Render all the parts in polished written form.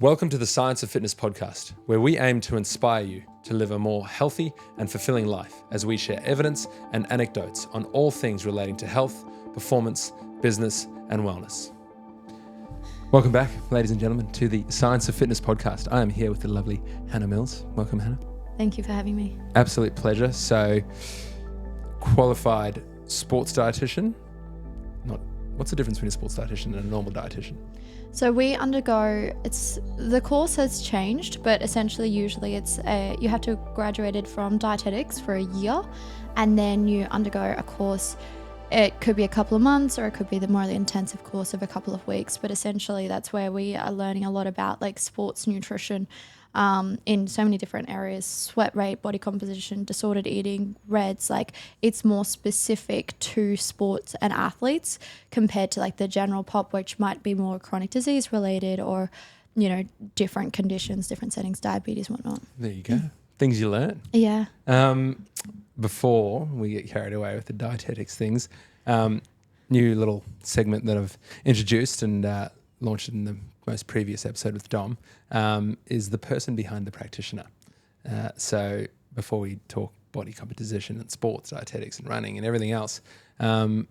Welcome to the Science of Fitness podcast, where we aim to inspire you to live a more healthy and fulfilling life as we share evidence and anecdotes on all things relating to health, performance, business, and wellness. Welcome back, ladies and gentlemen, to the Science of Fitness podcast. I am here with the lovely Hanah Mills. Welcome, Hanah. Thank you for having me. Absolute pleasure. So, qualified sports dietitian. What's the difference between a sports dietitian and a normal dietitian? So we undergo, the course has changed, but essentially usually you have to have graduated from dietetics for a year, and then you undergo a course. It could be a couple of months, or it could be the more intensive course of a couple of weeks, but essentially that's where we are learning a lot about like sports nutrition in so many different areas: sweat rate, body composition, disordered eating, REDS. Like, it's more specific to sports and athletes compared to like the general pop, which might be more chronic disease related, or, you know, different conditions, different settings, diabetes, whatnot. There you go. Things you learn. Yeah. Before we get carried away with the dietetics things, new little segment that I've introduced and launched in the most previous episode with Dom, is the person behind the practitioner. So before we talk body composition and sports, dietetics and running and everything else, let's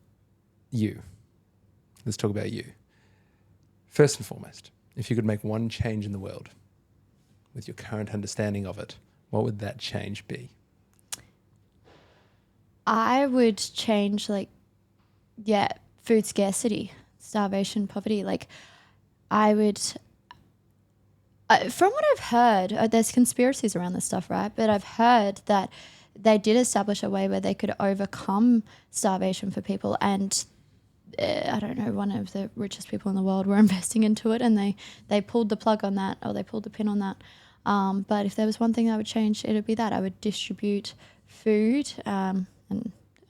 talk about you. First and foremost, if you could make one change in the world with your current understanding of it, what would that change be? I would change food scarcity, starvation, poverty. I would, from what I've heard, there's conspiracies around this stuff, right? But I've heard that they did establish a way where they could overcome starvation for people. And I don't know, one of the richest people in the world were investing into it, and they pulled the plug on that, or they pulled the pin on that. But if there was one thing I would change, it would be that I would distribute food and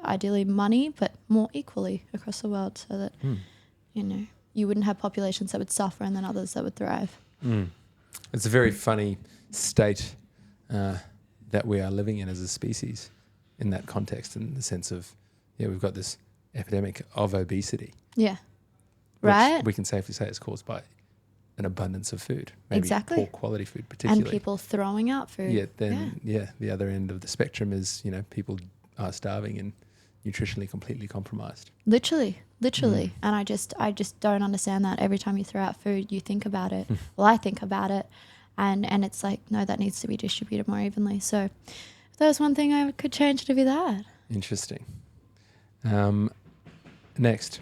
ideally money, but more equally across the world, so that, you wouldn't have populations that would suffer and then others that would thrive. It's a very funny state that we are living in as a species in that context, in the sense of, we've got this epidemic of obesity. Yeah. Right. We can safely say it's caused by an abundance of food. Maybe exactly. Poor quality food particularly. And people throwing out food. The other end of the spectrum is, people are starving and nutritionally completely compromised. Literally. And I just don't understand that. Every time you throw out food, you think about it. Well, I think about it, and it's like, no, that needs to be distributed more evenly. So if there was one thing I could change, it'd be that. Interesting. Next,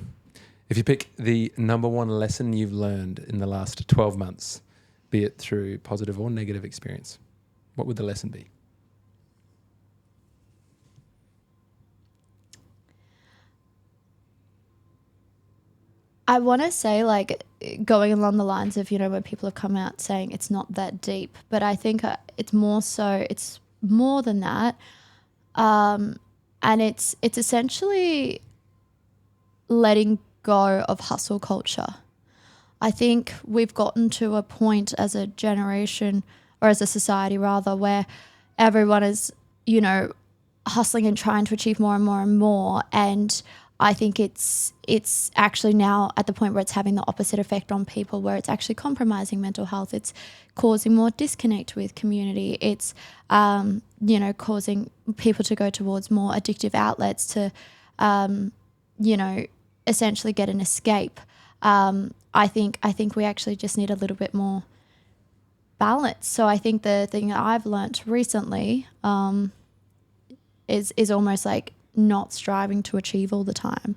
if you pick the number one lesson you've learned in the last 12 months, be it through positive or negative experience, what would the lesson be? I want to say, going along the lines of, when people have come out saying it's not that deep, but I think it's more than that. And it's essentially letting go of hustle culture. I think we've gotten to a point as a generation, or as a society rather, where everyone is, hustling and trying to achieve more and more and more. And I think it's actually now at the point where it's having the opposite effect on people, where it's actually compromising mental health. It's causing more disconnect with community. It's, causing people to go towards more addictive outlets to, essentially get an escape. I think we actually just need a little bit more balance. So I think the thing that I've learnt recently is almost like not striving to achieve all the time,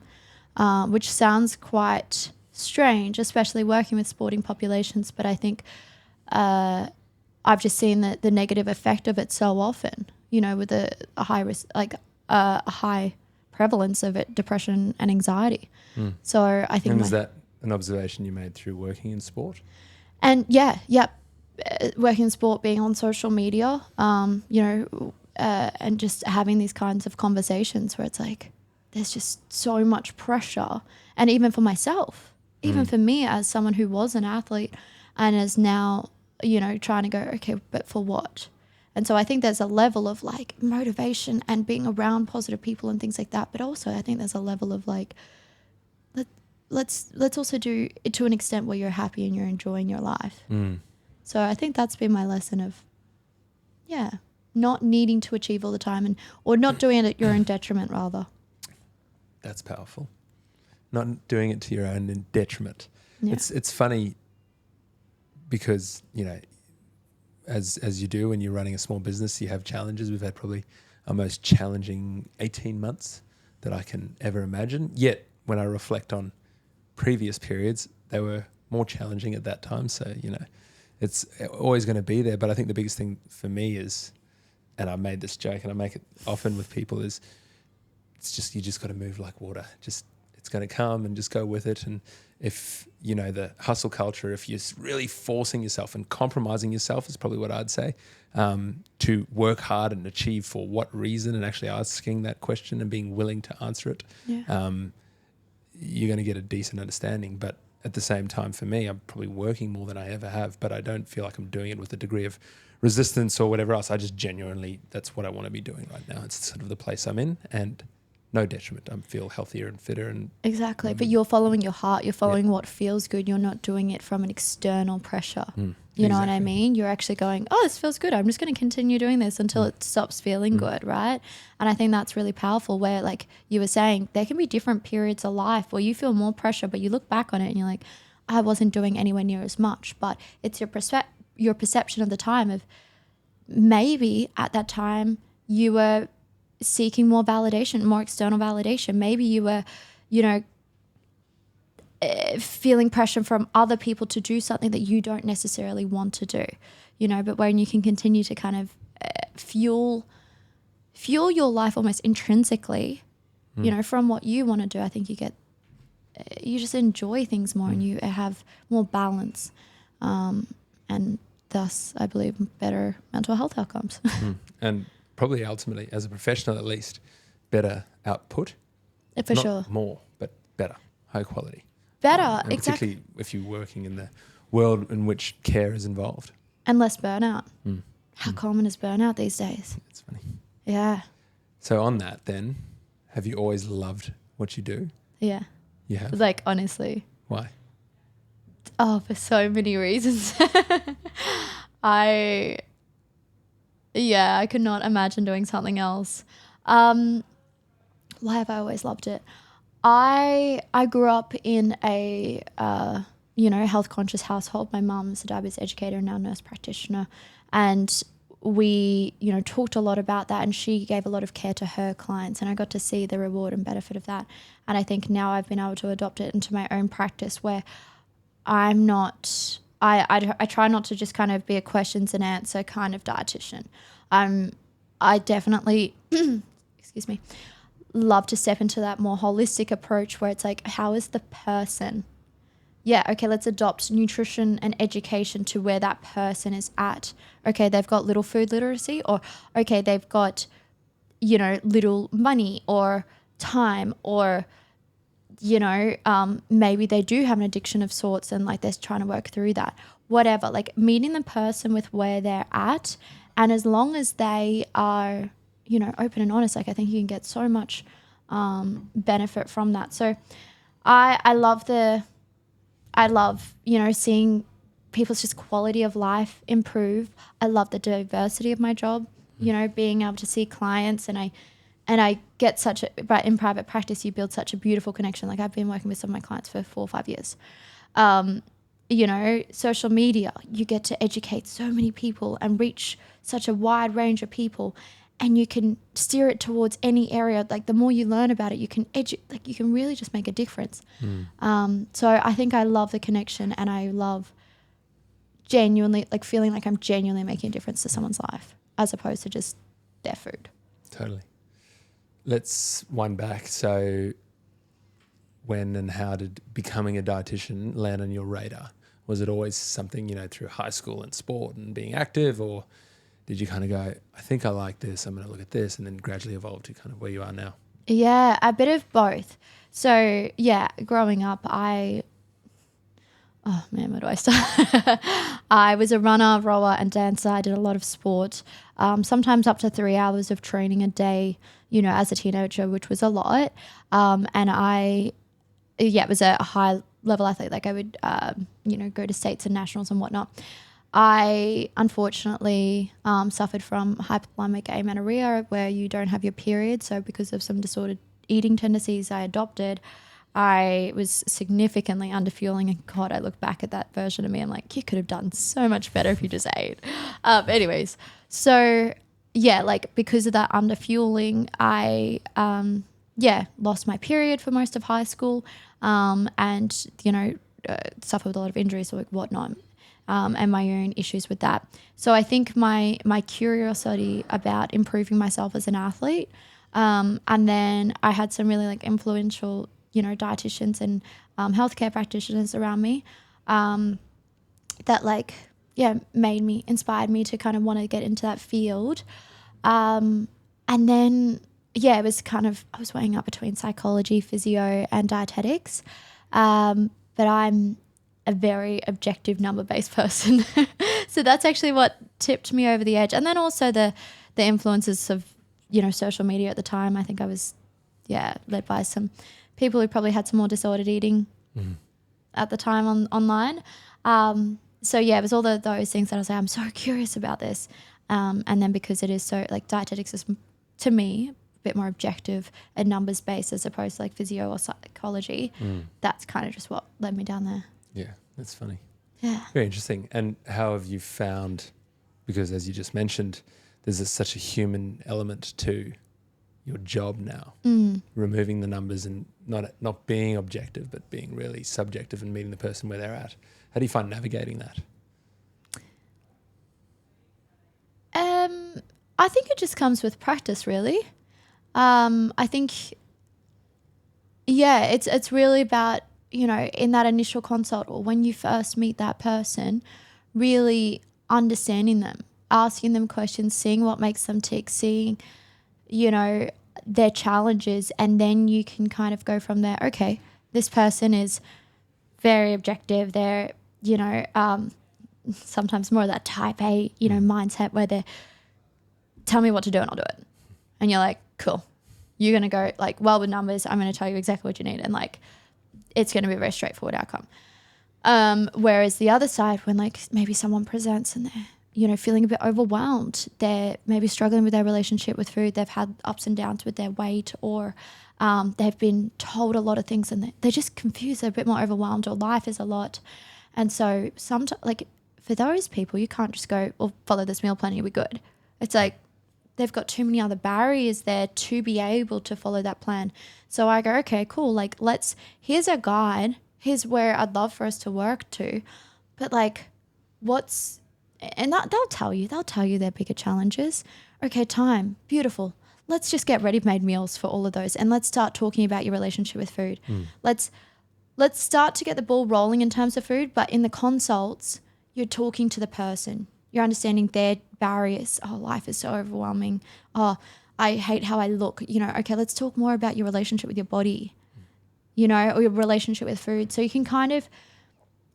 which sounds quite strange, especially working with sporting populations. But I think I've just seen the negative effect of it so often, with a high risk, a high prevalence of it, depression and anxiety. So I think. And is that an observation you made through working in sport? And working in sport, being on social media, and just having these kinds of conversations where it's like, there's just so much pressure. And even for myself, even for me as someone who was an athlete and is now, trying to go, okay, but for what? And so I think there's a level of motivation and being around positive people and things like that. But also I think there's a level of let's also do it to an extent where you're happy and you're enjoying your life. So I think that's been my lesson of, not needing to achieve all the time or not doing it at your own detriment rather. That's powerful. Not doing it to your own detriment. Yeah. It's funny because, as you do when you're running a small business, you have challenges. We've had probably our most challenging 18 months that I can ever imagine. Yet when I reflect on previous periods, they were more challenging at that time. So, it's always going to be there. But I think the biggest thing for me is, and I made this joke and I make it often with people, is it's just, you just got to move like water. Just, it's going to come and just go with it. And if, the hustle culture, if you're really forcing yourself and compromising yourself is probably what I'd say, to work hard and achieve for what reason, and actually asking that question and being willing to answer it, you're going to get a decent understanding. But at the same time, for me, I'm probably working more than I ever have, but I don't feel like I'm doing it with a degree of resistance or whatever else. I just genuinely, that's what I want to be doing right now. It's sort of the place I'm in, and no detriment. I feel healthier and fitter. And exactly. But you're following your heart. You're following what feels good. You're not doing it from an external pressure. You know what I mean? You're actually going, oh, this feels good. I'm just going to continue doing this until it stops feeling good, right? And I think that's really powerful, where, like you were saying, there can be different periods of life where you feel more pressure, but you look back on it and you're like, I wasn't doing anywhere near as much. But it's your perception of the time of, maybe at that time you were seeking more validation, more external validation. Maybe you were, feeling pressure from other people to do something that you don't necessarily want to do, but when you can continue to kind of fuel your life almost intrinsically, from what you want to do, I think you just enjoy things more and you have more balance. And thus, I believe, better mental health outcomes. And probably ultimately, as a professional at least, better output. For Not sure. more, but better, high quality. Better, And exactly. particularly if you're working in the world in which care is involved. And less burnout. How common is burnout these days? It's funny. Yeah. So on that then, have you always loved what you do? Yeah. You have? Like, honestly. Why? Oh, for so many reasons. I could not imagine doing something else. Why have I always loved it? I grew up in a health conscious household. My mum's a diabetes educator and now nurse practitioner, and we talked a lot about that, and she gave a lot of care to her clients, and I got to see the reward and benefit of that. And I think now I've been able to adopt it into my own practice, where I'm not, I try not to just kind of be a questions and answer kind of dietitian. I definitely, excuse me, love to step into that more holistic approach where it's like, how is the person? Yeah, okay, let's adopt nutrition and education to where that person is at. Okay, they've got little food literacy, or okay, they've got, little money or time, or maybe they do have an addiction of sorts and like they're trying to work through that. Whatever, like meeting the person with where they're at, and as long as they are, open and honest, like I think you can get so much benefit from that. So I love, seeing people's just quality of life improve. I love the diversity of my job, being able to see clients, and I get in private practice, you build such a beautiful connection. Like I've been working with some of my clients for 4 or 5 years. Social media, you get to educate so many people and reach such a wide range of people, and you can steer it towards any area. Like the more you learn about it, you can you can really just make a difference. So I think I love the connection, and I love genuinely feeling like I'm genuinely making a difference to someone's life as opposed to just their food. Totally. Let's wind back. So when and how did becoming a dietitian land on your radar? Was it always something, through high school and sport and being active, or did you kind of go, I think I like this, I'm going to look at this, and then gradually evolve to kind of where you are now? Yeah, a bit of both. So yeah, growing up, where do I start? I was a runner, rower and dancer. I did a lot of sport, sometimes up to 3 hours of training a day, as a teenager, which was a lot. And I was a high level athlete. Like I would, go to states and nationals and whatnot. I unfortunately suffered from hypothalamic amenorrhea, where you don't have your period. So because of some disordered eating tendencies I adopted, I was significantly underfueling. And God, I look back at that version of me, I'm like, you could have done so much better if you just ate. Anyways, so yeah, like because of that underfueling, I lost my period for most of high school, and suffered with a lot of injuries or whatnot. And my own issues with that. So I think my curiosity about improving myself as an athlete, and then I had some really like influential, dietitians and healthcare practitioners around me, that inspired me to kind of want to get into that field. And then it was kind of, I was weighing up between psychology, physio, and dietetics. But I'm a very objective number-based person. So that's actually what tipped me over the edge. And then also the influences of, social media at the time. I think I was, led by some people who probably had some more disordered eating at the time online. So it was all those things that I was like, I'm so curious about this. And then because it is so, like, dietetics is, to me, a bit more objective and numbers-based as opposed to like physio or psychology, that's kind of just what led me down there. Yeah, that's funny. Yeah. Very interesting. And how have you found, because as you just mentioned, there's such a human element to your job now, removing the numbers and not being objective, but being really subjective and meeting the person where they're at. How do you find navigating that? I think it just comes with practice, really. I think, it's really about, in that initial consult or when you first meet that person, really understanding them, asking them questions, seeing what makes them tick, seeing, their challenges, and then you can kind of go from there. Okay, this person is very objective. They're, sometimes more of that type A, mindset where they're, tell me what to do and I'll do it. And you're like, cool. You're going to go like, well, with numbers, I'm going to tell you exactly what you need. And like, it's going to be a very straightforward outcome. Whereas the other side, when like maybe someone presents and they're, feeling a bit overwhelmed, they're maybe struggling with their relationship with food, they've had ups and downs with their weight, or they've been told a lot of things and they're just confused, they're a bit more overwhelmed, or life is a lot. And so sometimes, like for those people, you can't just go, well, follow this meal plan, you'll be good. It's like, they've got too many other barriers there to be able to follow that plan. So I go, okay, cool. Like, here's a guide. Here's where I'd love for us to work to. But like, and they'll tell you their bigger challenges. Okay, time. Beautiful. Let's just get ready-made meals for all of those. And let's start talking about your relationship with food. Let's start to get the ball rolling in terms of food. But in the consults, you're talking to the person. You're understanding their barriers. Oh, life is so overwhelming. Oh, I hate how I look. Okay, let's talk more about your relationship with your body, or your relationship with food. So you can kind of,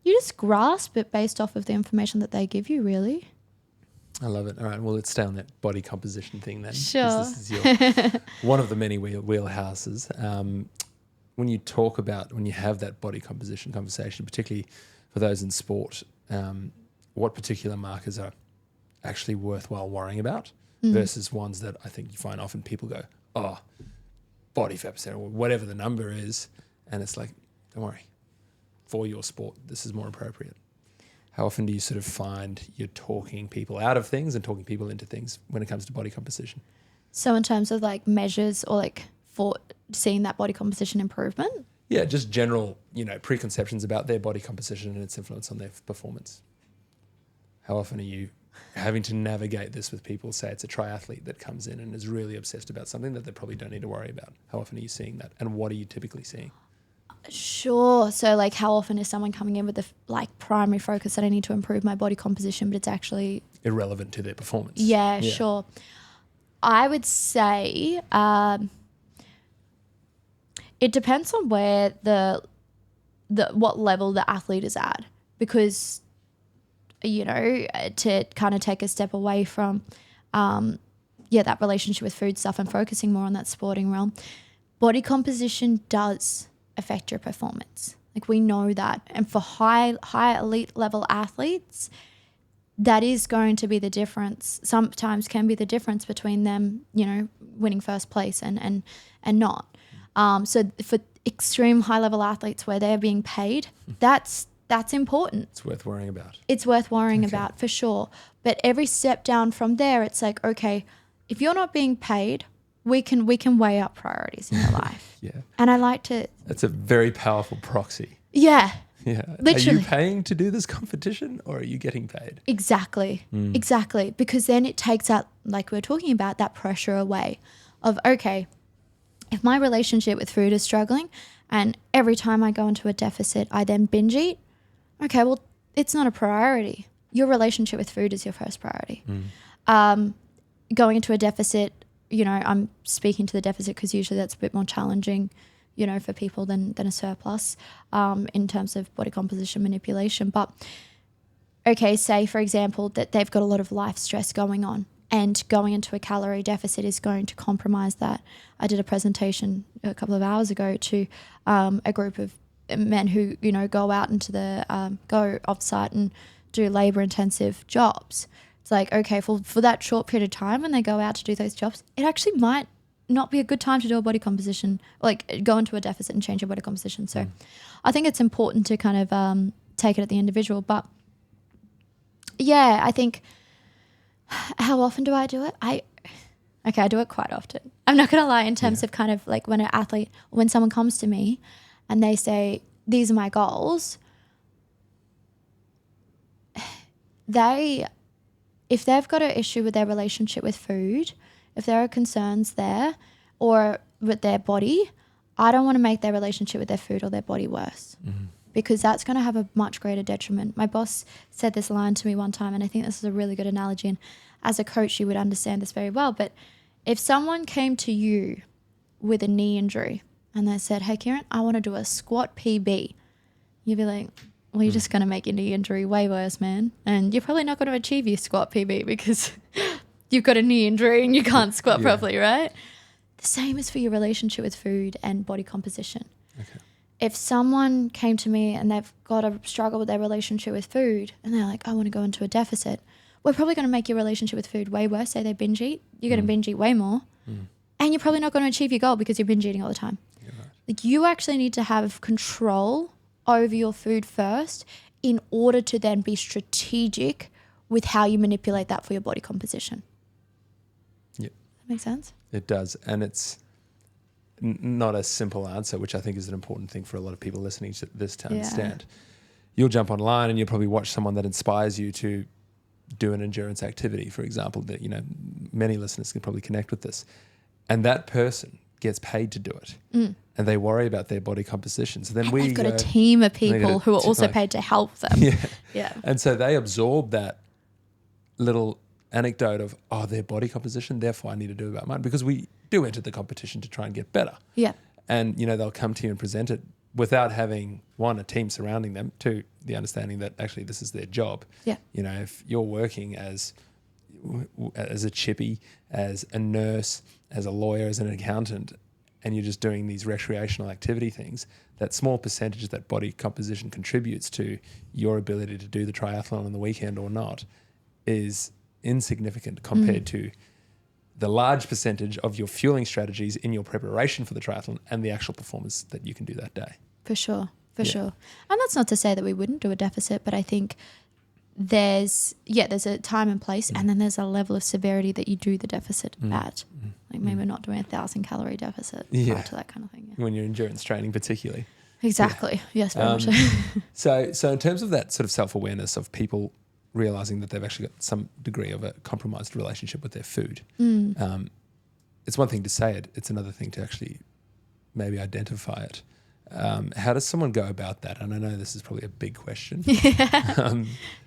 you just grasp it based off of the information that they give you, really. I love it. All right, well, let's stay on that body composition thing then. Sure. This is one of the many wheelhouses. When you have that body composition conversation, particularly for those in sport, what particular markers are actually worthwhile worrying about versus ones that I think you find often people go, oh, body fat percent or whatever the number is. And it's like, don't worry, for your sport, this is more appropriate. How often do you sort of find you're talking people out of things and talking people into things when it comes to body composition? So in terms of like measures or like for seeing that body composition improvement? Yeah, just general, preconceptions about their body composition and its influence on their performance. How often are you having to navigate this with people? Say it's a triathlete that comes in and is really obsessed about something that they probably don't need to worry about. How often are you seeing that? And what are you typically seeing? Sure. So like how often is someone coming in with the primary focus that I need to improve my body composition, but it's actually irrelevant to their performance? Yeah. Sure. I would say it depends on where what level the athlete is at, because to kind of take a step away from, that relationship with food stuff and focusing more on that sporting realm, body composition does affect your performance. Like we know that. And for high elite level athletes, that is going to be the difference. Sometimes can be the difference between them, winning first place and not. So for extreme high level athletes where they're being paid, that's important. It's worth worrying about. It's worth worrying about for sure. But every step down from there, it's like, okay, if you're not being paid, we can weigh up priorities in your life. Yeah. And I like to. That's a very powerful proxy. Yeah. Yeah. Literally. Are you paying to do this competition or are you getting paid? Exactly. Exactly. Because then it takes out, like we were talking about, that pressure away of, okay, if my relationship with food is struggling and every time I go into a deficit, I then binge eat, okay, well, it's not a priority. Your relationship with food is your first priority. Going into a deficit, I'm speaking to the deficit because usually that's a bit more challenging, for people than a surplus in terms of body composition manipulation. But, okay, say, for example, that they've got a lot of life stress going on and going into a calorie deficit is going to compromise that. I did a presentation a couple of hours ago to a group of men who, go out into go off-site and do labour-intensive jobs. It's like, okay, for that short period of time when they go out to do those jobs, it actually might not be a good time to do a body composition, like go into a deficit and change your body composition. So I think it's important to kind of take it at the individual. But yeah, I think, how often do I do it? I do it quite often. I'm not going to lie, in terms of kind of like when someone comes to me and they say, these are my goals, if they've got an issue with their relationship with food, if there are concerns there or with their body, I don't want to make their relationship with their food or their body worse, because that's going to have a much greater detriment. My boss said this line to me one time, and I think this is a really good analogy, and as a coach you would understand this very well. But if someone came to you with a knee injury and they said, hey Kieran, I want to do a squat PB, you'd be like, well, you're just going to make your knee injury way worse, man. And you're probably not going to achieve your squat PB because you've got a knee injury and you can't squat properly, right? The same is for your relationship with food and body composition. Okay. If someone came to me and they've got a struggle with their relationship with food and they're like, I want to go into a deficit, we're probably going to make your relationship with food way worse. Say they binge eat, you're going to binge eat way more. And you're probably not going to achieve your goal because you're binge eating all the time. Right. Like, you actually need to have control over your food first in order to then be strategic with how you manipulate that for your body composition. Yep. That makes sense? It does. And it's not a simple answer, which I think is an important thing for a lot of people listening to this to understand. You'll jump online and you'll probably watch someone that inspires you to do an endurance activity, for example, that, many listeners can probably connect with this. And that person gets paid to do it. And they worry about their body composition. So then we've got a team of people who are also paid to help them. Yeah. And so they absorb that little anecdote of, their body composition, therefore I need to do about mine, because we do enter the competition to try and get better. Yeah. And, they'll come to you and present it without having, one, a team surrounding them, two, the understanding that actually this is their job. Yeah. If you're working as a chippy, as a nurse, as a lawyer, as an accountant, and you're just doing these recreational activity things, that small percentage that body composition contributes to your ability to do the triathlon on the weekend or not is insignificant compared to the large percentage of your fueling strategies in your preparation for the triathlon and the actual performance that you can do that day. For sure. And that's not to say that we wouldn't do a deficit, but I think there's a time and place, and then there's a level of severity that you do the deficit at. Like, maybe we're not doing 1,000 calorie deficit prior to that kind of thing. Yeah. When you're endurance training particularly. Exactly. Yes, very much so. So in terms of that sort of self-awareness of people realizing that they've actually got some degree of a compromised relationship with their food, it's one thing to say it, it's another thing to actually maybe identify it. How does someone go about that? And I know this is probably a big question.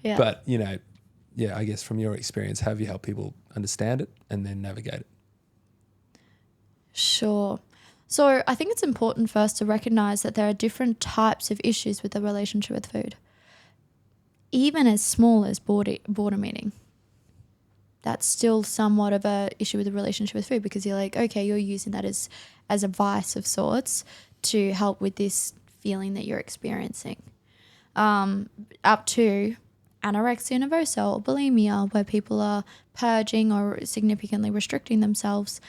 But, I guess from your experience, how have you helped people understand it and then navigate it? Sure. So I think it's important first to recognize that there are different types of issues with the relationship with food. Even as small as boredom eating, that's still somewhat of a issue with the relationship with food, because you're like, okay, you're using that as a vice of sorts to help with this feeling that you're experiencing. Up to, anorexia nervosa or bulimia, where people are purging or significantly restricting themselves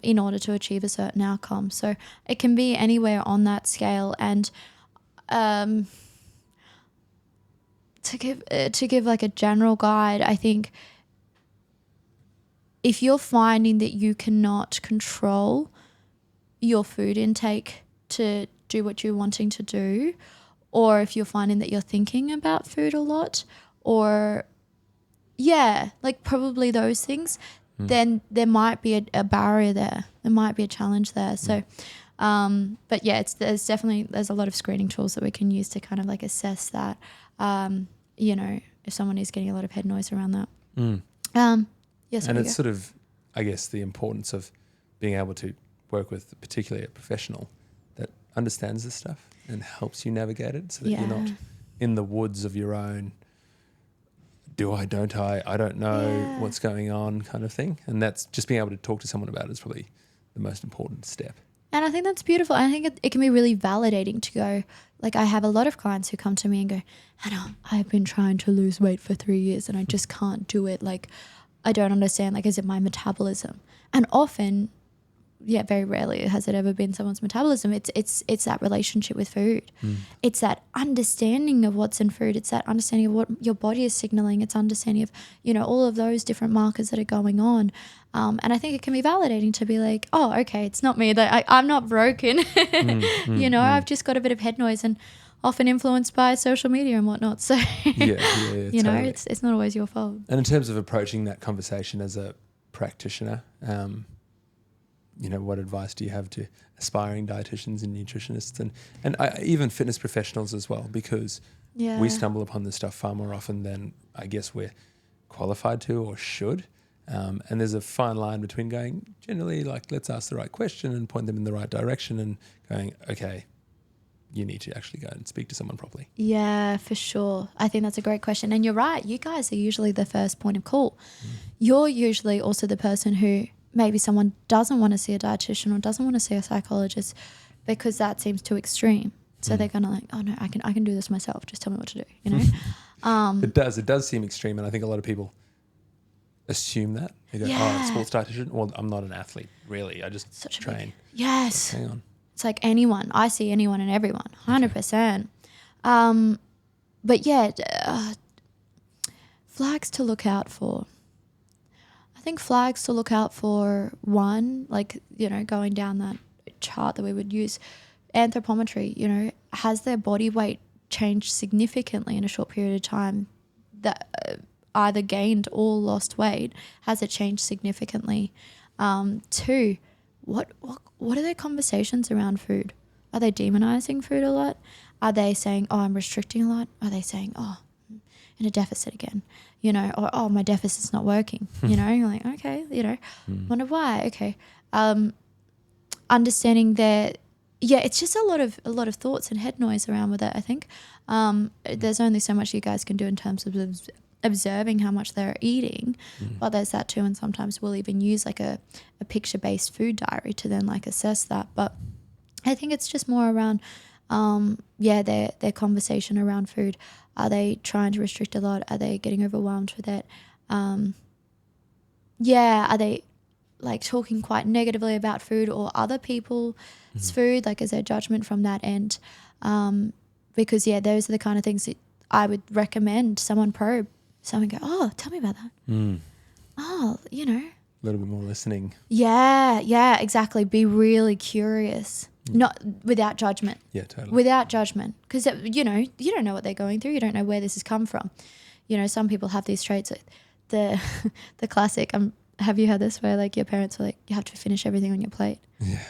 in order to achieve a certain outcome. So it can be anywhere on that scale. And to give like a general guide, I think if you're finding that you cannot control your food intake to do what you're wanting to do, or if you're finding that you're thinking about food a lot, or like probably those things, then there might be a barrier there. There might be a challenge there. So, but yeah, there's a lot of screening tools that we can use to kind of like assess that, if someone is getting a lot of head noise around that. Yes, and it's sort of, I guess, the importance of being able to work with particularly a professional that understands this stuff and helps you navigate it, so that you're not in the woods of your own, I don't know what's going on kind of thing. And that's just being able to talk to someone about it is probably the most important step. And I think that's beautiful. I think it can be really validating to go, like I have a lot of clients who come to me and go, Hanah, I've been trying to lose weight for 3 years and I just can't do it. Like, I don't understand, like, is it my metabolism? And often, very rarely has it ever been someone's metabolism. It's that relationship with food. It's that understanding of what's in food. It's that understanding of what your body is signaling. It's understanding of, all of those different markers that are going on. And I think it can be validating to be like, oh, okay, it's not me. That I'm not broken. I've just got a bit of head noise and often influenced by social media and whatnot. So, totally. It's not always your fault. And in terms of approaching that conversation as a practitioner, what advice do you have to aspiring dietitians and nutritionists and even fitness professionals as well? Because we stumble upon this stuff far more often than I guess we're qualified to or should. And there's a fine line between going generally like, let's ask the right question and point them in the right direction, and going, okay, you need to actually go and speak to someone properly. Yeah, for sure. I think that's a great question. And you're right. You guys are usually the first point of call. You're usually also the person who maybe someone doesn't want to see a dietitian or doesn't want to see a psychologist because that seems too extreme. So they're kind of like, oh no, I can do this myself. Just tell me what to do, It does seem extreme. And I think a lot of people assume that. They go, sports dietitian? Well, I'm not an athlete, really. I just train. Yes. Hang on. It's like anyone. I see anyone and everyone, 100%. But flags to look out for. I think flags to look out for, one, like, going down that chart that we would use, anthropometry, has their body weight changed significantly in a short period of time, that either gained or lost weight? Has it changed significantly? Two, what are their conversations around food? Are they demonizing food a lot? Are they saying, oh, I'm restricting a lot? Are they saying, oh, I'm in a deficit again? Or, oh, my deficit's not working. You're like, okay, wonder why. Okay. Understanding that, it's just a lot of thoughts and head noise around with it, I think. There's only so much you guys can do in terms of observing how much they're eating, but there's that too. And sometimes we'll even use like a picture-based food diary to then like assess that. But I think it's just more around, their conversation around food. Are they trying to restrict a lot? Are they getting overwhelmed with it? Are they like talking quite negatively about food or other people's food? Like, is there judgment from that end? Because those are the kind of things that I would recommend someone probe. Someone go, oh, tell me about that. Oh, a little bit more listening. Yeah, exactly. Be really curious. Not without judgment. Yeah, totally. Without judgment. Because, you don't know what they're going through. You don't know where this has come from. Some people have these traits. The classic, have you heard this, where like your parents are like, you have to finish everything on your plate? Yeah.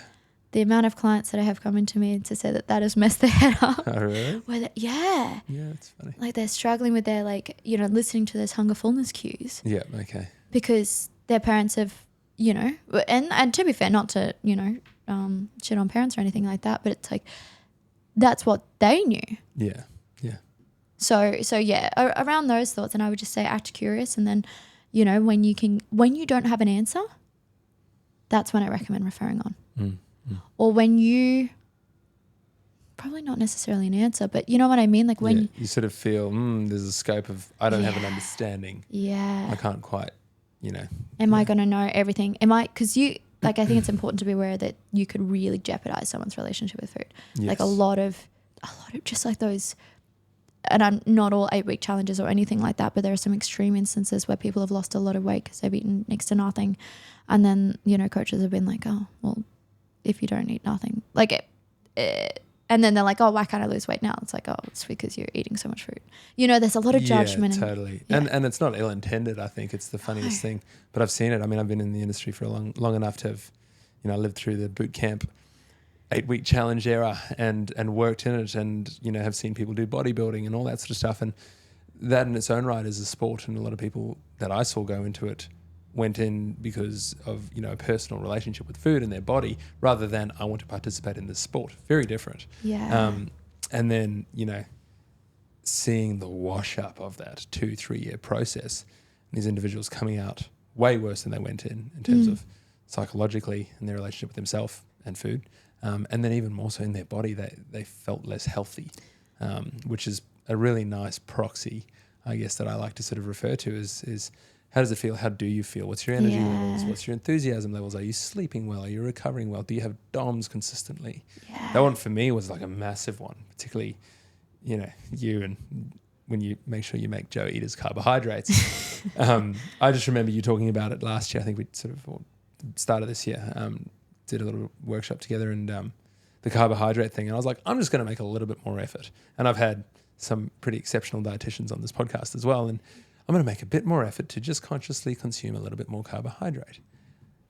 The amount of clients that I have come into me to say that has messed their head up. Oh, really? Yeah, it's funny. Like they're struggling with their listening to those hunger fullness cues. Yeah, okay. Because their parents have, and to be fair, not to, shit on parents or anything like that, but it's like, that's what they knew. Yeah. So around those thoughts, and I would just say act curious, and then, when you don't have an answer, that's when I recommend referring on. Or when you probably not necessarily an answer, but you know what I mean? Like when you sort of feel, there's a scope of, I don't have an Yeah. understanding. yeah, I can't quite, am I going to know everything? Because you, like, I think it's important to be aware that you could really jeopardize someone's relationship with food. Like a lot of just like those, and I'm not all 8-week challenges or anything like that, but there are some extreme instances where people have lost a lot of weight because they've eaten next to nothing. And then, coaches have been like, oh, well, if you don't eat nothing, like, and then they're like, oh, why can't I lose weight now? It's like, oh, it's because you're eating so much food. There's a lot of judgment. Yeah, totally. And it's not ill-intended, I think. It's the funniest thing. But I've seen it. I mean, I've been in the industry for long enough to have, lived through the boot camp 8-week challenge era and worked in it and, have seen people do bodybuilding and all that sort of stuff. And that in its own right is a sport. And a lot of people that I saw go into it went in because of, a personal relationship with food and their body rather than I want to participate in this sport. Very different. Yeah. And then, seeing the wash up of that 2-3 year process, and these individuals coming out way worse than they went in terms of psychologically and their relationship with themselves and food. And then even more so in their body, they felt less healthy, which is a really nice proxy, I guess, that I like to sort of refer to is how does it feel? How do you feel? What's your energy levels? What's your enthusiasm levels? Are you sleeping well? Are you recovering well? Do you have DOMs consistently? Yeah. That one for me was like a massive one, particularly, you and when you make sure you make Joe eat his carbohydrates. I just remember you talking about it last year. I think we sort of started this year, did a little workshop together and the carbohydrate thing. And I was like, I'm just going to make a little bit more effort. And I've had some pretty exceptional dietitians on this podcast as well. And I'm going to make a bit more effort to just consciously consume a little bit more carbohydrate.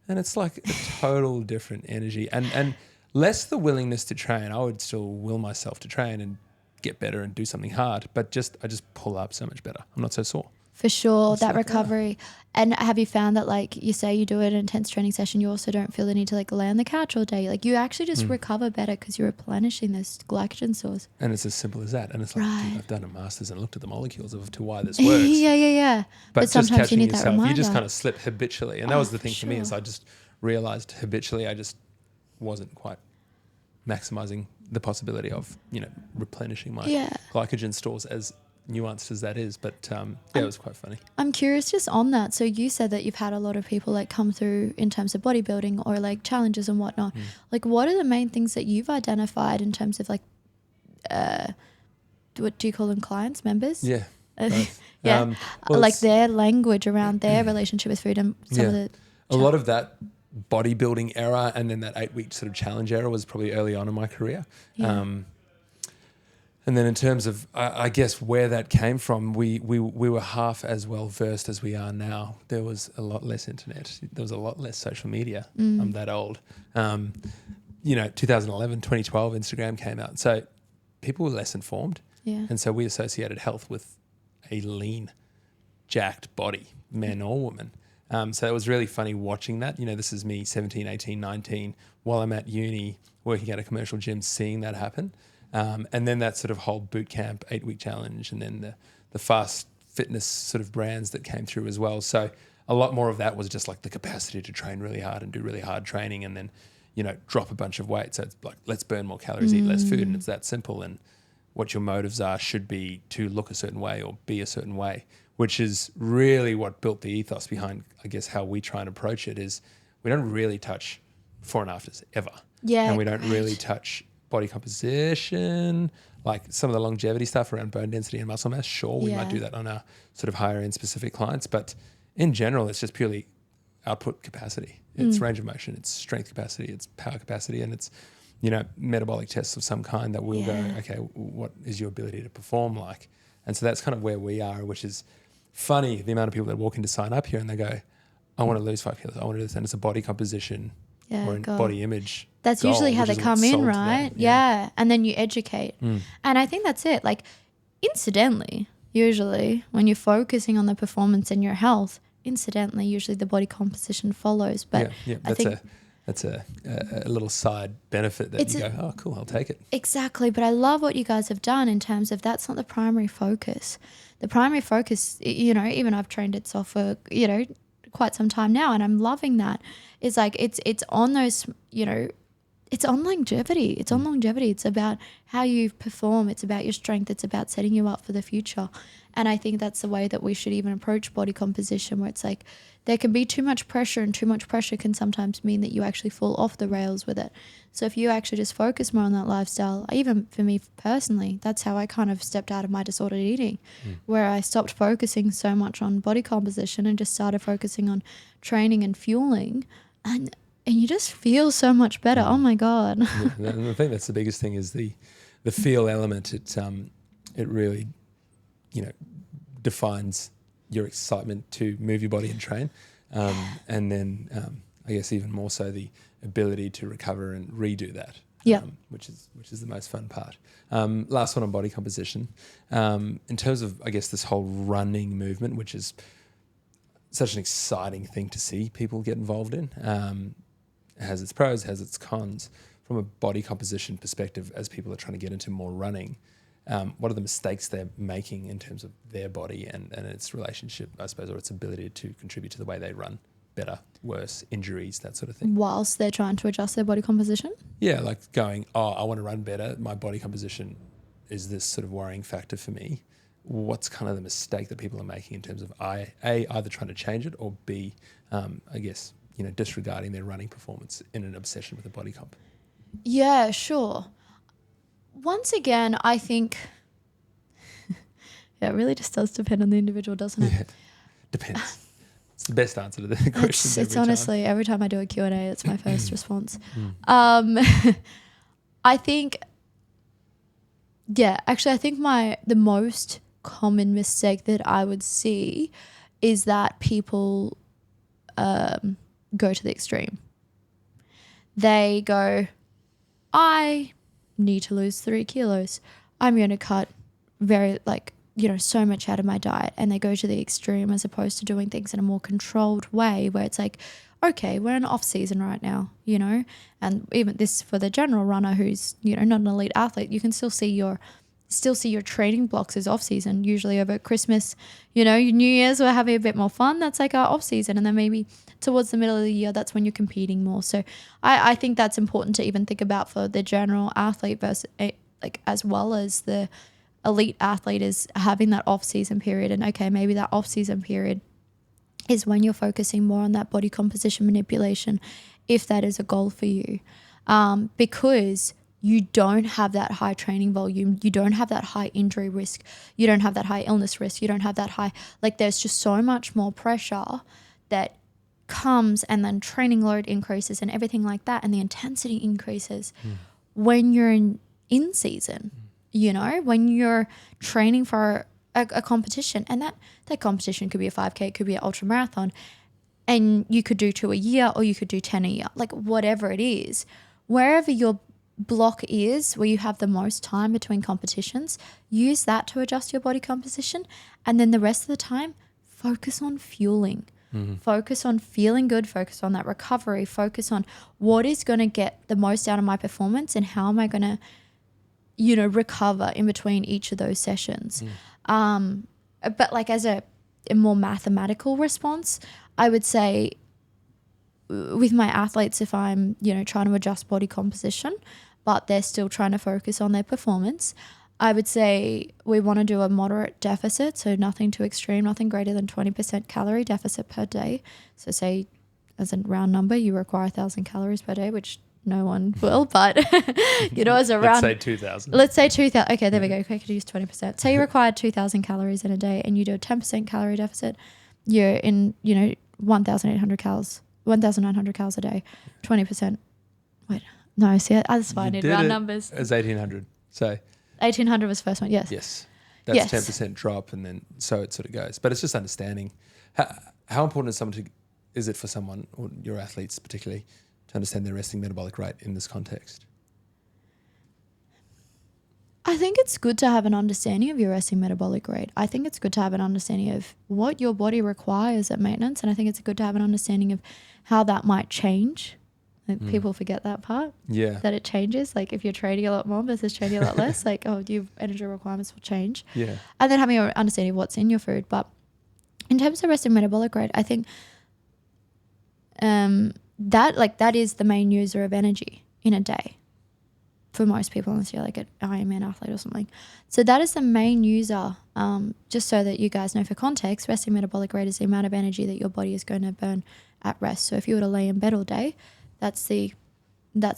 And it's like a total different energy and less the willingness to train. I would still will myself to train and get better and do something hard, but I just pull up so much better. I'm not so sore. For sure, that recovery. And have you found that, like you say, you do an intense training session, you also don't feel the need to like lay on the couch all day? Like you actually just recover better because you're replenishing those glycogen stores. And it's as simple as that. And it's like, dude, I've done a master's and looked at the molecules of to why this works. Yeah. But sometimes just you need yourself, that reminder. you just kind of slip habitually. And that was the thing for me is sure. I just realized habitually I just wasn't quite maximizing the possibility of, replenishing my glycogen stores as nuanced as that is, but it was quite funny. I'm curious just on that. So you said that you've had a lot of people like come through in terms of bodybuilding or like challenges and whatnot. Like what are the main things that you've identified in terms of like what do you call them, clients, members? Yeah. Well, like their language around their relationship with food and some of the a lot of that bodybuilding era and then that 8-week sort of challenge era was probably early on in my career. And then in terms of, I guess, where that came from, we were half as well versed as we are now. There was a lot less internet. There was a lot less social media. I'm that old. 2011, 2012, Instagram came out. So people were less informed. Yeah. And so we associated health with a lean, jacked body, man or woman. So it was really funny watching that. This is me 17, 18, 19, while I'm at uni, working at a commercial gym, seeing that happen. And then that sort of whole boot camp 8-week challenge and then the fast fitness sort of brands that came through as well. So a lot more of that was just like the capacity to train really hard and do really hard training and then, drop a bunch of weight. So it's like, let's burn more calories, eat less food. And it's that simple. And what your motives are should be to look a certain way or be a certain way, which is really what built the ethos behind, I guess, how we try and approach it is we don't really touch before and afters ever. Yeah. And we don't really touch body composition, like some of the longevity stuff around bone density and muscle mass. Sure, we might do that on our sort of higher end specific clients, but in general, it's just purely output capacity. It's range of motion, it's strength capacity, it's power capacity, and it's, metabolic tests of some kind that will go, okay, what is your ability to perform like? And so that's kind of where we are, which is funny, the amount of people that walk in to sign up here and they go, I want to lose 5 kilos, I want to do this. And it's a body composition or body image. That's goal, usually how they come in, right? Yeah. And then you educate. And I think that's it. Like, incidentally, usually when you're focusing on the performance and your health, incidentally, usually the body composition follows. But I think that's a little side benefit that you go, oh, cool, I'll take it. Exactly. But I love what you guys have done in terms of that's not the primary focus. The primary focus, even I've trained itself for, quite some time now, and I'm loving that. It's like it's on those, it's on longevity. It's on longevity. It's about how you perform. It's about your strength. It's about setting you up for the future. And I think that's the way that we should even approach body composition, where it's like there can be too much pressure, and too much pressure can sometimes mean that you actually fall off the rails with it. So if you actually just focus more on that lifestyle, even for me personally, that's how I kind of stepped out of my disordered eating, where I stopped focusing so much on body composition and just started focusing on training and fueling. And you just feel so much better. Oh my God. Yeah, and I think that's the biggest thing is the feel element. It really, defines your excitement to move your body and train. And then I guess even more so the ability to recover and redo that. Which is the most fun part. Last one on body composition. In terms of, I guess, this whole running movement, which is such an exciting thing to see people get involved in. It has its pros, has its cons. From a body composition perspective, as people are trying to get into more running, what are the mistakes they're making in terms of their body and its relationship, I suppose, or its ability to contribute to the way they run? Better, worse, injuries, that sort of thing. Whilst they're trying to adjust their body composition? Yeah, like going, I want to run better. My body composition is this sort of worrying factor for me. What's kind of the mistake that people are making in terms of either trying to change it or B, I guess, disregarding their running performance in an obsession with a body comp? Yeah, sure. Once again, I think it really just does depend on the individual, doesn't it? Yeah, depends. It's the best answer to the question. It's honestly, every time I do a Q&A, it's my first response. I think, I think the most common mistake that I would see is that people go to the extreme. They go, I need to lose 3 kilos. I'm going to cut so much out of my diet, and they go to the extreme as opposed to doing things in a more controlled way where it's like, okay, we're in off season right now, and even this for the general runner who's, not an elite athlete, you can still see your training blocks as off season. Usually over Christmas, New Year's, we're having a bit more fun. That's like our off season. And then maybe towards the middle of the year, that's when you're competing more. So I think that's important to even think about for the general athlete versus as well as the elite athlete, is having that off season period. And okay, maybe that off season period is when you're focusing more on that body composition manipulation, if that is a goal for you, because you don't have that high training volume, you don't have that high injury risk, you don't have that high illness risk, you don't have that high, there's just so much more pressure that comes, and then training load increases and everything like that, and the intensity increases when you're in season. When you're training for a competition, and that competition could be a 5K, it could be an ultra marathon, and you could do 2 a year or you could do 10 a year, whatever it is, wherever your block is, where you have the most time between competitions, use that to adjust your body composition. And then the rest of the time, focus on fueling. Focus on feeling good, focus on that recovery, focus on what is going to get the most out of my performance and how am I going to recover in between each of those sessions. But as a more mathematical response, I would say with my athletes, if I'm, trying to adjust body composition, but they're still trying to focus on their performance, I would say we want to do a moderate deficit. So nothing too extreme, nothing greater than 20% calorie deficit per day. So say, as a round number, you require 1,000 calories per day, which no one will, but as a round, let's say 2,000. Let's say 2,000. Okay, there we go. Okay, I could use 20%. Say you require 2,000 calories in a day, and you do a 10% calorie deficit. You're in 1,800 calories, 1,900 calories a day. 20%. Wait, no. See, that's why I need round numbers. It's 1,800. So 1,800 was the first one. Yes. Yes. That's 10% drop, and then so it sort of goes. But it's just understanding how important is it for someone, or your athletes particularly, to understand their resting metabolic rate in this context? I think it's good to have an understanding of your resting metabolic rate. I think it's good to have an understanding of what your body requires at maintenance, and I think it's good to have an understanding of how that might change. People forget that part. Yeah. That it changes. If you're training a lot more versus training a lot less, your energy requirements will change. Yeah. And then having an understanding of what's in your food. But in terms of resting metabolic rate, I think that is the main user of energy in a day for most people, unless you're like an Ironman athlete or something. So that is the main user. Just so that you guys know, for context, resting metabolic rate is the amount of energy that your body is going to burn at rest. So if you were to lay in bed all day, that's the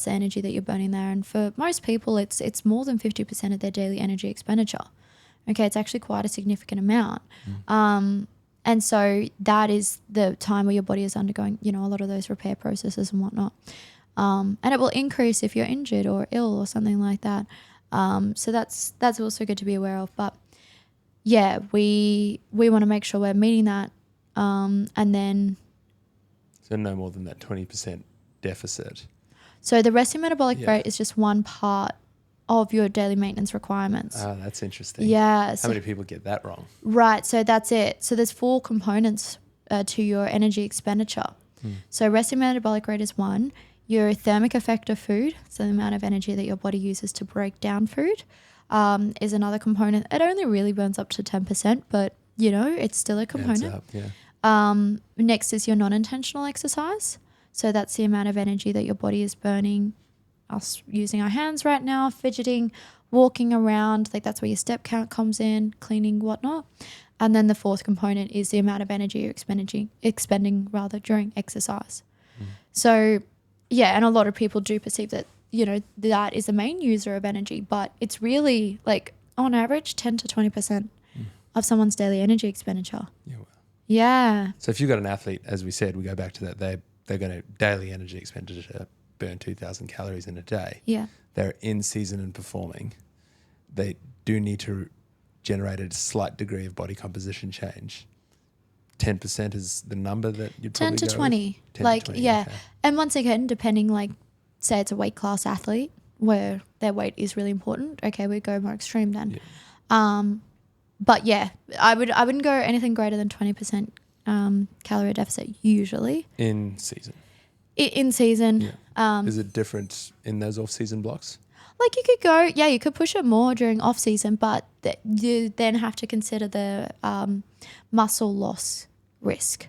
energy that you're burning there. And for most people, it's more than 50% of their daily energy expenditure. Okay, it's actually quite a significant amount. And so that is the time where your body is undergoing, a lot of those repair processes and whatnot. And it will increase if you're injured or ill or something like that. So that's also good to be aware of. But yeah, we want to make sure we're meeting that. And then... So no more than that 20% deficit. So the resting metabolic rate is just one part of your daily maintenance requirements. Ah, that's interesting. Yeah. How many people get that wrong? Right. So that's it. So there's 4 components to your energy expenditure. So resting metabolic rate is one. Your thermic effect of food, so the amount of energy that your body uses to break down food, is another component. It only really burns up to 10%, but, it's still a component. Next is your non-intentional exercise. So that's the amount of energy that your body is burning. Us using our hands right now, fidgeting, walking around, like that's where your step count comes in, cleaning, whatnot. And then the 4th component is the amount of energy you're expending during exercise. So, yeah, and a lot of people do perceive that, that is the main user of energy, but it's really like on average 10 to 20% of someone's daily energy expenditure. Yeah. Well. Yeah. So if you've got an athlete, as we said, we go back to that, they're going to daily energy expenditure burn 2,000 calories in a day. Yeah. They're in season and performing. They do need to generate a slight degree of body composition change. 10% is the number that you'd probably 10 to 20. 10 to 20, yeah. okay. And once again, depending, say it's a weight class athlete where their weight is really important. Okay, we go more extreme then. Yeah. But yeah, I wouldn't go anything greater than 20% calorie deficit usually. In season. In season. Yeah. Is it different in those off-season blocks? You could go, you could push it more during off-season, but you then have to consider the muscle loss risk.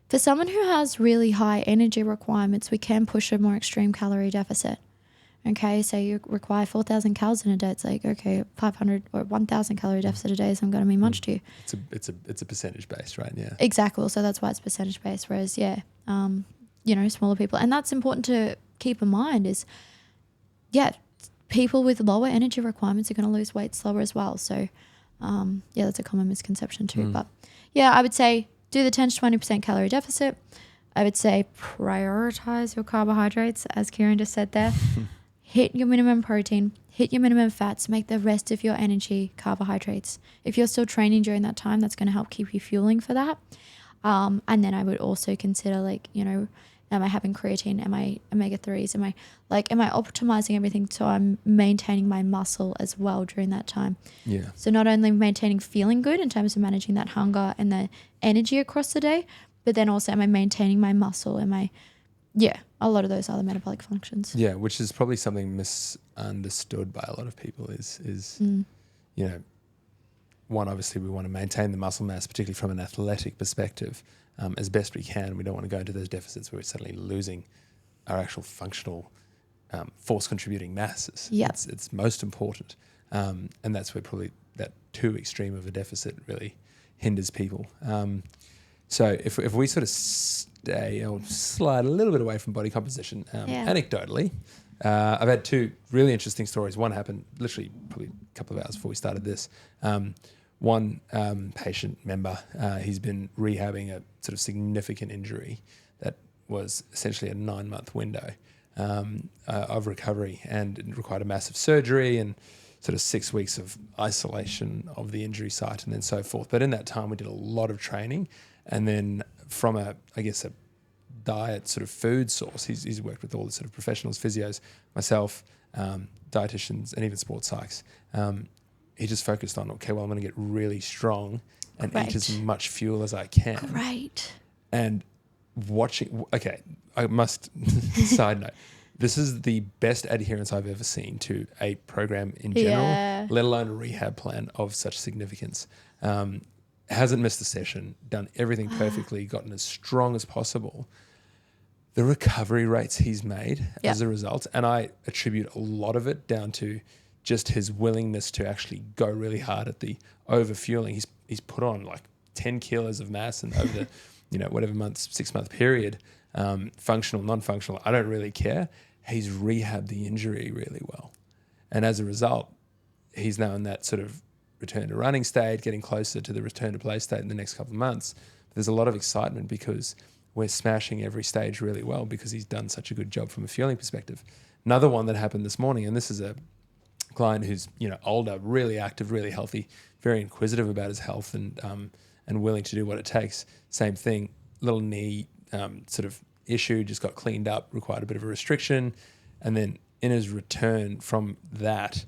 For someone who has really high energy requirements, we can push a more extreme calorie deficit. Okay, so you require 4,000 calories in a day. It's like, okay, 500 or 1,000 calorie deficit a day isn't going to mean much to you. It's a percentage based, right? Yeah. Exactly. So that's why it's percentage based. Whereas, smaller people, and that's important to keep in mind is, people with lower energy requirements are going to lose weight slower as well. So, that's a common misconception too. But I would say do the 10 to 20% calorie deficit. I would say prioritize your carbohydrates, as Kieran just said there. Hit your minimum protein, hit your minimum fats, make the rest of your energy carbohydrates. If you're still training during that time, that's going to help keep you fueling for that. And then I would also consider am I having creatine? Am I omega-3s? Am I optimizing everything so I'm maintaining my muscle as well during that time? Yeah. So not only maintaining feeling good in terms of managing that hunger and the energy across the day, but then also am I maintaining my muscle? A lot of those other metabolic functions. Yeah, which is probably something misunderstood by a lot of people is one, obviously we want to maintain the muscle mass, particularly from an athletic perspective, as best we can. We don't want to go into those deficits where we're suddenly losing our actual functional force contributing masses. Yeah. It's most important. And that's where probably that too extreme of a deficit really hinders people. So if we sort of stay or slide a little bit away from body composition, anecdotally, I've had 2 really interesting stories. One happened literally probably a couple of hours before we started this. One patient member, he's been rehabbing a sort of significant injury that was essentially a 9-month window of recovery, and it required a massive surgery and sort of 6 weeks of isolation of the injury site and then so forth. But in that time, we did a lot of training, and then from a diet sort of food source, he's worked with all the sort of professionals, physios, myself, dietitians, and even sports psychs. He just focused on, I'm going to get really strong and eat as much fuel as I can. Great. And I must side note, this is the best adherence I've ever seen to a program in general, let alone a rehab plan of such significance. Hasn't missed a session, done everything perfectly, gotten as strong as possible the recovery rates he's made Yep. as a result, and I attribute a lot of it down to just his willingness to actually go really hard at the overfueling. He's put on like 10 kilos of mass and over the, whatever 6-month period, functional, non-functional, I don't really care. He's rehabbed the injury really well. And as a result, he's now in that sort of return to running state, getting closer to the return to play state in the next couple of months. There's a lot of excitement because we're smashing every stage really well because he's done such a good job from a fueling perspective. Another one that happened this morning, and this is a client who's older, really active, really healthy, very inquisitive about his health and willing to do what it takes. Same thing, little knee sort of issue, just got cleaned up, required a bit of a restriction, and then in his return from that,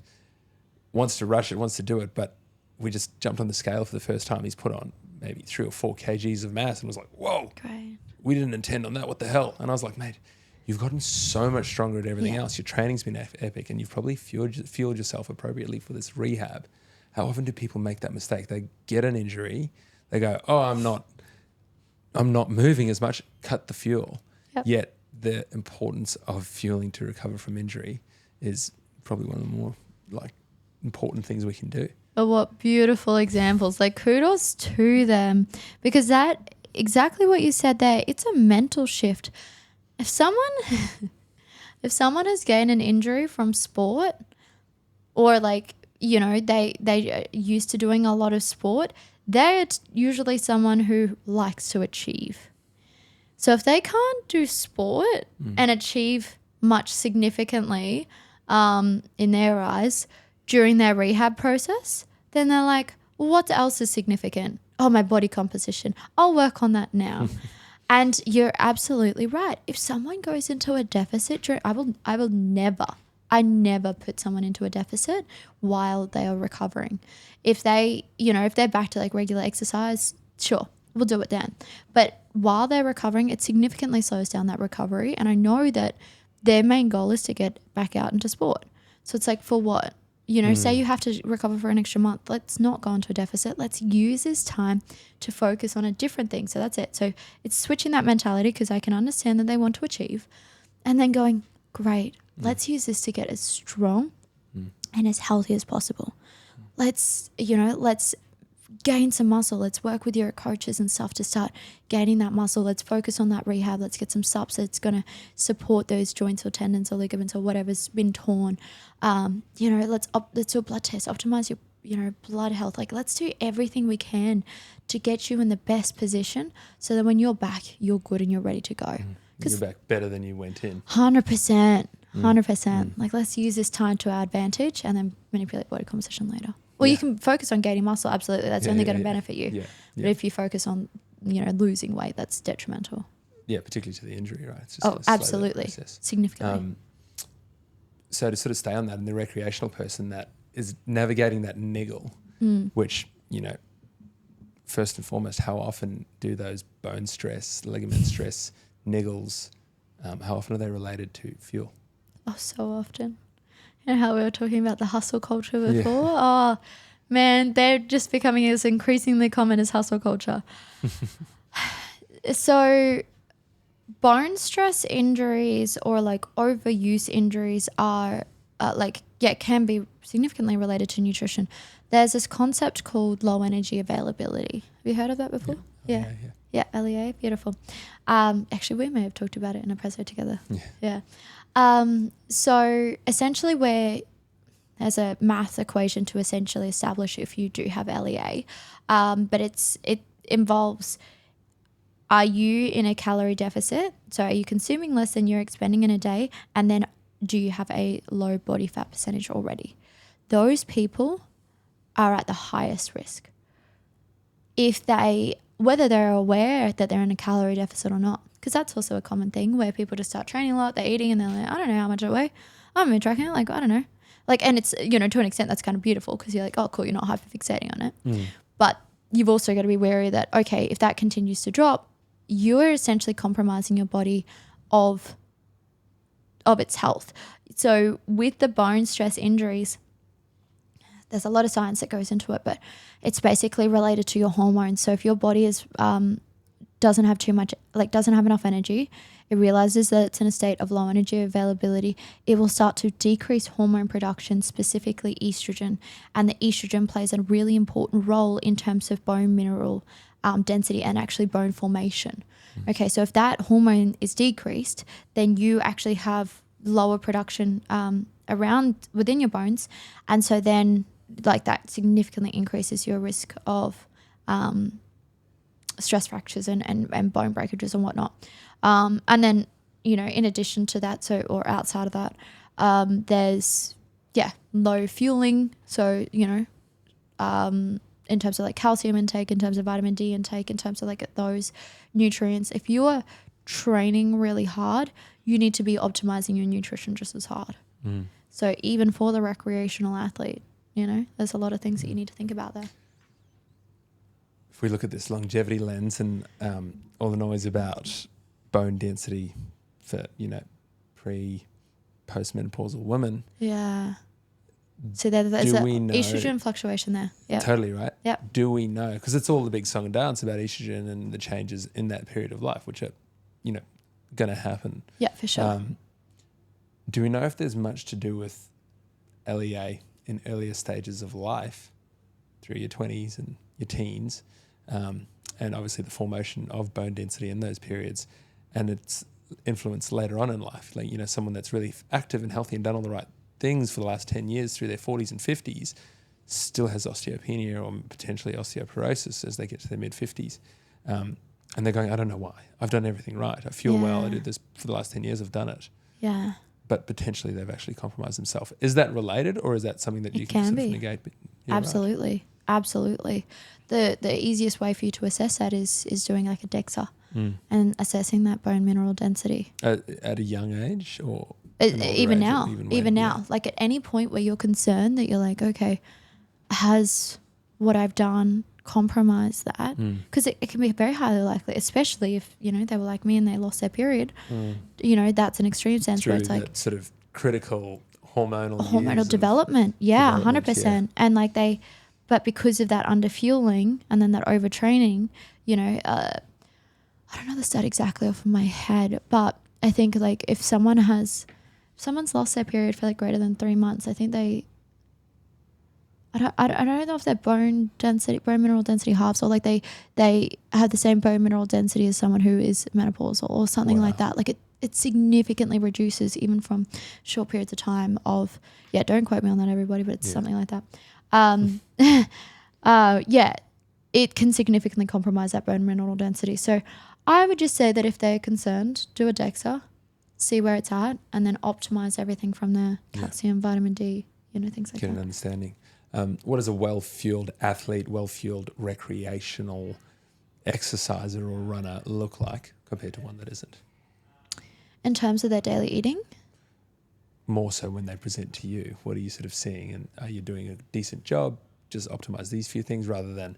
wants to rush it, wants to do it, but we just jumped on the scale for the first time. He's put on maybe 3 or 4 kgs of mass and was like, whoa, Great. we didn't intend on that. What the hell? And I was like, mate, you've gotten so much stronger at everything else. Your training's been epic and you've probably fueled yourself appropriately for this rehab. How often do people make that mistake? They get an injury. They go, oh, I'm not moving as much. Cut the fuel. Yep. Yet the importance of fueling to recover from injury is probably one of the more important things we can do. But what beautiful examples. Kudos to them, because that exactly what you said there, it's a mental shift. If someone has gained an injury from sport, or they used to doing a lot of sport, they're usually someone who likes to achieve. So if they can't do sport and achieve much significantly in their eyes during their rehab process, then they're like, well, what else is significant? Oh, my body composition. I'll work on that now. And you're absolutely right. If someone goes into a deficit, I never put someone into a deficit while they are recovering. If they're back to regular exercise, sure, we'll do it then. But while they're recovering, it significantly slows down that recovery. And I know that their main goal is to get back out into sport. So it's like, for what? Say you have to recover for an extra month. Let's not go into a deficit. Let's use this time to focus on a different thing. So that's it. So it's switching that mentality, because I can understand that they want to achieve, and then going, great, let's use this to get as strong and as healthy as possible. Let's gain some muscle. Let's work with your coaches and stuff to start gaining that muscle. Let's focus on that rehab. Let's get some subs that's going to support those joints or tendons or ligaments or whatever's been torn. Let's do a blood test, optimize your blood health. Let's do everything we can to get you in the best position so that when you're back, you're good and you're ready to go. You're back better than you went in. 100%. Let's use this time to our advantage and then manipulate body composition later. Well, you can focus on gaining muscle, absolutely. That's only going to benefit you. Yeah. But if you focus on, losing weight, that's detrimental. Yeah, particularly to the injury, right? It's just absolutely. Significantly. So to sort of stay on that, and the recreational person that is navigating that niggle, which, first and foremost, how often do those bone stress, ligament stress, niggles, how often are they related to fuel? Oh, so often. You know how we were talking about the hustle culture before? Yeah. Oh, man, they're just becoming as increasingly common as hustle culture. So bone stress injuries or overuse injuries are can be significantly related to nutrition. There's this concept called low energy availability. Have you heard of that before? Yeah, LEA, beautiful. Actually, we may have talked about it in a preso together. Yeah. So essentially there's a math equation to essentially establish if you do have LEA, but it involves, are you in a calorie deficit? So are you consuming less than you're expending in a day? And then do you have a low body fat percentage already? Those people are at the highest risk. Whether they're aware that they're in a calorie deficit or not. Because that's also a common thing where people just start training a lot, they're eating and they're like, I don't know how much I weigh. I haven't been tracking it. I don't know. And it's, to an extent that's kind of beautiful because you're like, oh, cool, you're not hyperfixating on it. But you've also got to be wary that, okay, if that continues to drop, you're essentially compromising your body of its health. So with the bone stress injuries, there's a lot of science that goes into it, but it's basically related to your hormones. So if your body is doesn't have enough energy, it realizes that it's in a state of low energy availability, it will start to decrease hormone production, specifically estrogen. And the estrogen plays a really important role in terms of bone mineral density and actually bone formation. Okay, so if that hormone is decreased, then you actually have lower production around within your bones. And so then like that significantly increases your risk of stress fractures and bone breakages and whatnot. And then, in addition to that, or outside of that, there's, low fueling. So, in terms of like calcium intake, in terms of vitamin D intake, in terms of like those nutrients, if you are training really hard, you need to be optimizing your nutrition just as hard. So even for the recreational athlete, there's a lot of things that you need to think about there. If we look at this longevity lens and all the noise about bone density for, postmenopausal women. Yeah. So there's estrogen fluctuation there. Yeah. Totally right. Yeah. Do we know? Because it's all the big song and dance about estrogen and the changes in that period of life, which are, going to happen. Yeah, for sure. Do we know if there's much to do with LEA in earlier stages of life through your 20s and your teens, and obviously the formation of bone density in those periods, and its influence later on in life? Like, someone that's really active and healthy and done all the right things for the last 10 years through their 40s and 50s still has osteopenia or potentially osteoporosis as they get to their mid-50s. And they're going, I don't know why. I've done everything right. I feel well. I did this for the last 10 years. I've done it. Yeah. But potentially they've actually compromised themselves. Is that related, or is that something that you can sort of negate? Absolutely. Right. Absolutely. The easiest way for you to assess that is doing like a DEXA and assessing that bone mineral density. At a young age, or even now, like at any point where you're concerned that you're like, okay, has what I've done compromised that? Because it can be very highly likely, especially if, they were like me and they lost their period. That's an extreme sense where it's like that sort of critical hormonal development. Yeah, 100%. Yeah. And but because of that underfueling and then that overtraining, I don't know the stat exactly off of my head, but I think like if someone's lost their period for like greater than 3 months, I think I don't know if their bone mineral density halves, or like they have the same bone mineral density as someone who is menopausal or something like that. Like it significantly reduces even from short periods of time of, don't quote me on that everybody, but it's something like that. It can significantly compromise that bone mineral density. So I would just say that if they're concerned, do a DEXA, see where it's at, and then optimize everything from there. Calcium, vitamin D, things like that. Get an understanding. What does a well-fueled athlete, well-fueled recreational exerciser or runner look like compared to one that isn't? In terms of their daily eating? More so when they present to you. What are you sort of seeing? And are you doing a decent job? Just optimize these few things rather than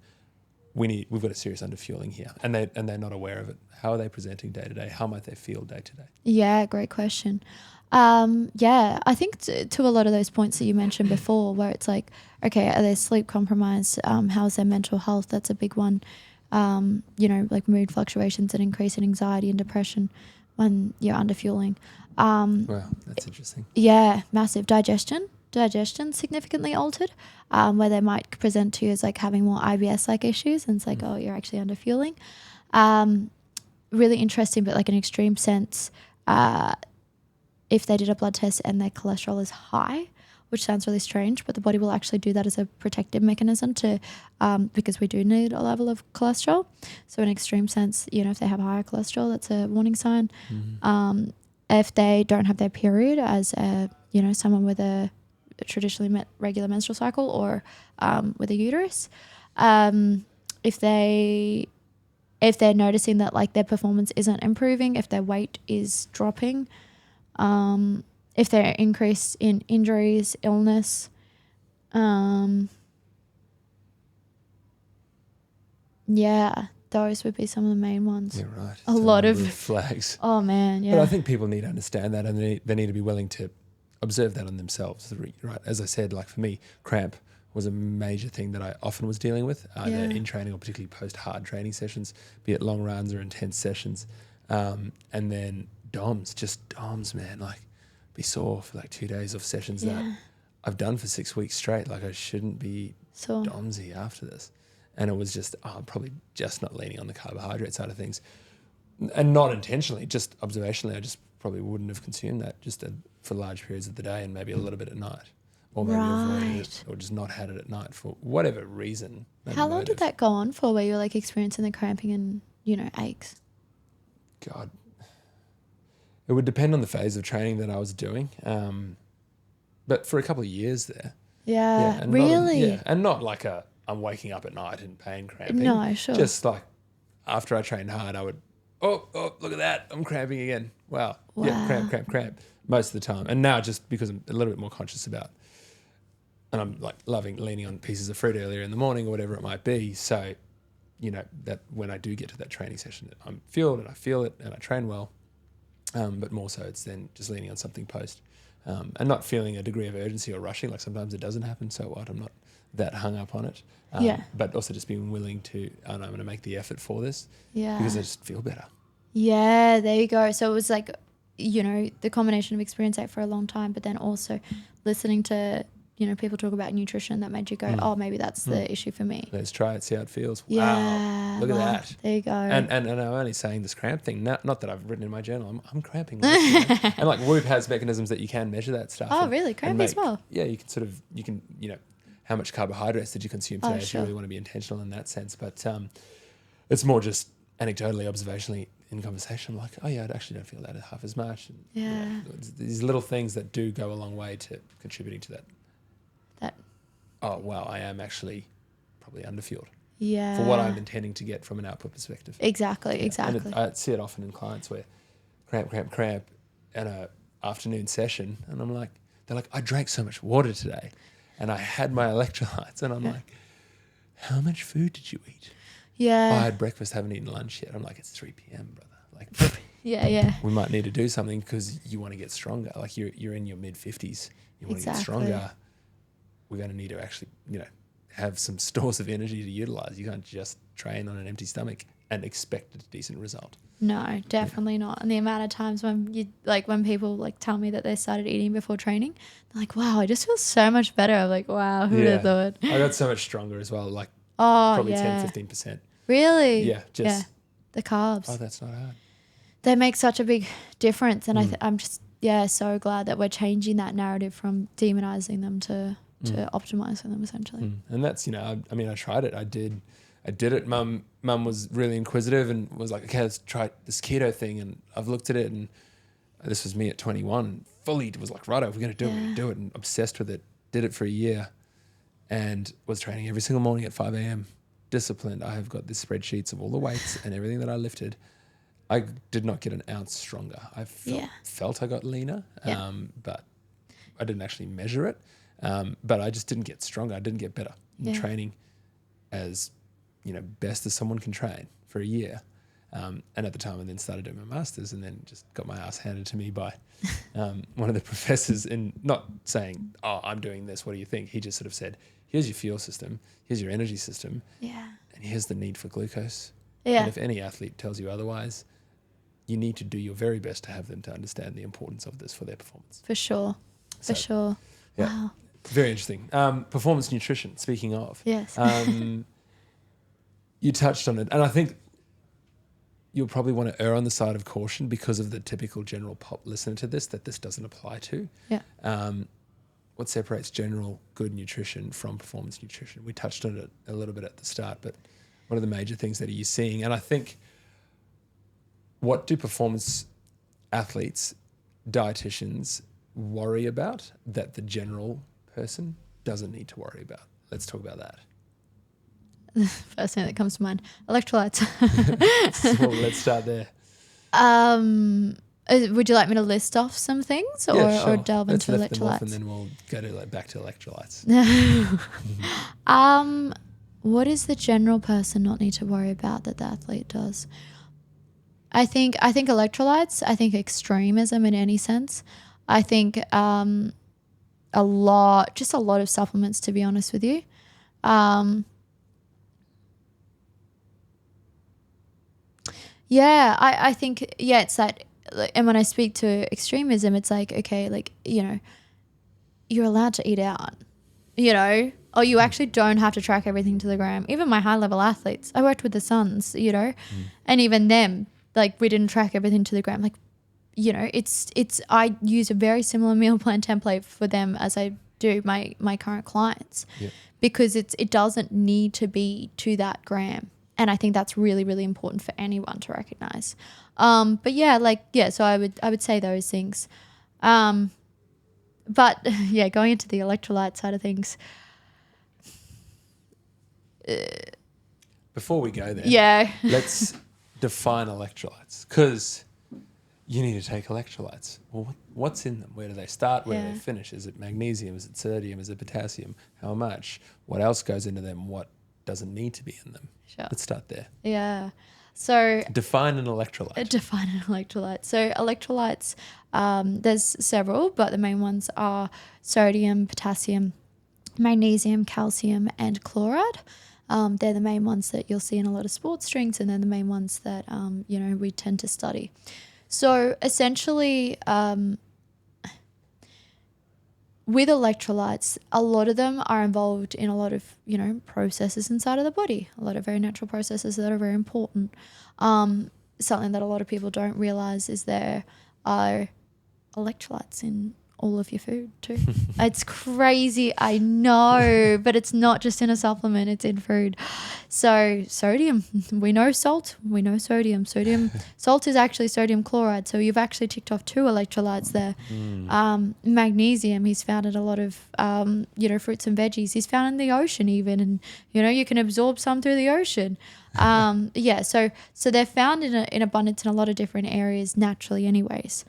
we've got a serious underfueling here. And they're not aware of it. How are they presenting day to day? How might they feel day to day? Yeah, great question. I think to a lot of those points that you mentioned before, where it's like, okay, are they sleep compromised? How's their mental health? That's a big one. Like mood fluctuations and increase in anxiety and depression when you're underfueling. Wow, that's interesting. Yeah, massive. Digestion significantly altered, where they might present to you as like having more IBS-like issues, and it's like, oh, you're actually underfueling. Really interesting, but like an extreme sense, if they did a blood test and their cholesterol is high, which sounds really strange, but the body will actually do that as a protective mechanism to, because we do need a level of cholesterol. So in extreme sense, if they have higher cholesterol, that's a warning sign. If they don't have their period as someone with a traditionally regular menstrual cycle, or with a uterus, if they're noticing that like their performance isn't improving, if their weight is dropping, if they're increased in injuries, illness, those would be some of the main ones. Yeah, right. A lot of flags. Oh man, yeah. But I think people need to understand that, and they need to be willing to observe that on themselves, right? As I said, like for me, cramp was a major thing that I often was dealing with, either Yeah. in training or particularly post hard training sessions, be it long runs or intense sessions. And then DOMs, man, like be sore for like 2 days of sessions that Yeah. I've done for 6 weeks straight. Like I shouldn't be So DOMsy after this. And it was just, I'm probably just not leaning on the carbohydrate side of things. And not intentionally, just observationally, I just probably wouldn't have consumed that just for large periods of the day and maybe a little bit at night. Or maybe avoided it or just not had it at night for whatever reason. how long did that go on for where you were like experiencing the cramping and, aches? God. It would depend on the phase of training that I was doing. But for a couple of years there. Yeah. And Really? and not like I'm waking up at night in pain cramping. No, sure. Just like after I trained hard, I would, oh, look at that. I'm cramping again. Wow. Yeah, cramp. Most of the time. And now just because I'm a little bit more conscious about, and I'm like leaning on pieces of fruit earlier in the morning or whatever it might be. So, that when I do get to that training session, I'm fueled and I feel it and I train well. But more so it's then just leaning on something post and not feeling a degree of urgency or rushing. Like sometimes it doesn't happen. So what? I'm not that hung up on it. But also just being willing to, I'm going to make the effort for this because I just feel better. Yeah, there you go. So it was like, the combination of experience for a long time, but then also listening to, people talk about nutrition that made you go, oh, maybe that's the issue for me. Let's try it, see how it feels. Yeah, wow, look at that. There you go. And I'm only saying this cramp thing, not that I've written in my journal. I'm cramping. And like Whoop has mechanisms that you can measure that stuff. Oh, really? Cramp as well? Yeah, you can how much carbohydrates did you consume today if you really want to be intentional in that sense. But it's more just anecdotally, observationally in conversation, like, oh yeah, I actually don't feel that half as much. And, these little things that do go a long way to contributing to that. Oh, wow, I am actually probably underfueled. Yeah. For what I'm intending to get from an output perspective. Exactly. And I see it often in clients where cramp at a afternoon session, and they're like, I drank so much water today and I had my electrolytes, and I'm like, how much food did you eat? Yeah. Oh, I had breakfast, haven't eaten lunch yet. I'm like, it's 3 p.m, brother. Like, yeah. We might need to do something because you want to get stronger. Like you're in your mid-50s, you want to get stronger. We're going to need to actually, have some stores of energy to utilize. You can't just train on an empty stomach and expect a decent result. No, definitely not. And the amount of times when people tell me that they started eating before training, they're like, wow, I just feel so much better. I'm like, wow, who would have thought? I got so much stronger as well, probably 10-15%. Really? Yeah, the carbs. Oh, that's not hard. They make such a big difference, and I'm just so glad that we're changing that narrative from demonizing them to optimizing them essentially. And that's, I tried it. I did it. Mum was really inquisitive and was like, okay, let's try this keto thing. And I've looked at it, and this was me at 21, fully was like, righto, we're going to do it. We're going to do it. And obsessed with it. Did it for a year and was training every single morning at 5 a.m. Disciplined. I have got the spreadsheets of all the weights and everything that I lifted. I did not get an ounce stronger. I felt I got leaner, but I didn't actually measure it. But I just didn't get stronger. I didn't get better in training as, best as someone can train for a year. And at the time I then started doing my master's and then just got my ass handed to me by one of the professors, and not saying, oh, I'm doing this, what do you think? He just sort of said, here's your fuel system, here's your energy system, and here's the need for glucose. And if any athlete tells you otherwise, you need to do your very best to have them to understand the importance of this for their performance. For sure. For sure. Yeah. Wow. Very interesting. Performance nutrition, speaking of. Yes. You touched on it. And I think you'll probably want to err on the side of caution because of the typical general pop listener to this that this doesn't apply to. Yeah. What separates general good nutrition from performance nutrition? We touched on it a little bit at the start, but what are the major things that are you seeing? And I think, what do performance athletes, dietitians worry about that the general person doesn't need to worry about? Let's talk about that. First thing that comes to mind, electrolytes. Well, let's start there. Would you like me to list off some things or delve let's into lift them off electrolytes? and then we'll go to back to electrolytes. What does the general person not need to worry about that the athlete does? I think electrolytes. I think extremism in any sense. I think a lot of supplements, to be honest with you. Yeah, I think, yeah, it's that, and when I speak to extremism, it's like, okay, like, you know, you're allowed to eat out, you know, or you actually don't have to track everything to the gram. Even my high level athletes, I worked with the Suns, you know, and even them, like, we didn't track everything to the gram. Like, you know, I use a very similar meal plan template for them as I do my current clients, because it doesn't need to be to that gram. And I think that's really, really important for anyone to recognize. But yeah, like, yeah, so I would say those things. But yeah, going into the electrolyte side of things. Before we go there, Yeah. let's define electrolytes, because you need to take electrolytes. Well, what's in them? Where do they start? Where do they finish? Is it magnesium? Is it sodium? Is it potassium? How much? What else goes into them? What doesn't need to be in them? Sure. Let's start there. Yeah. So define an electrolyte. So electrolytes, there's several, but the main ones are sodium, potassium, magnesium, calcium, and chloride. They're the main ones that you'll see in a lot of sports drinks, and they're the main ones that you know, we tend to study. So essentially, with electrolytes, a lot of them are involved in a lot of, you know, processes inside of the body, a lot of very natural processes that are very important. Something that a lot of people don't realize is there are electrolytes in all of your food too. It's crazy, I know, but it's not just in a supplement, it's in food. So sodium, we know salt, we know sodium. Salt is actually sodium chloride, so you've actually ticked off 2 electrolytes there. Magnesium, he's found in a lot of you know, fruits and veggies. He's found in the ocean even, and you know, you can absorb some through the ocean. Yeah, so they're found in abundance in a lot of different areas naturally anyways.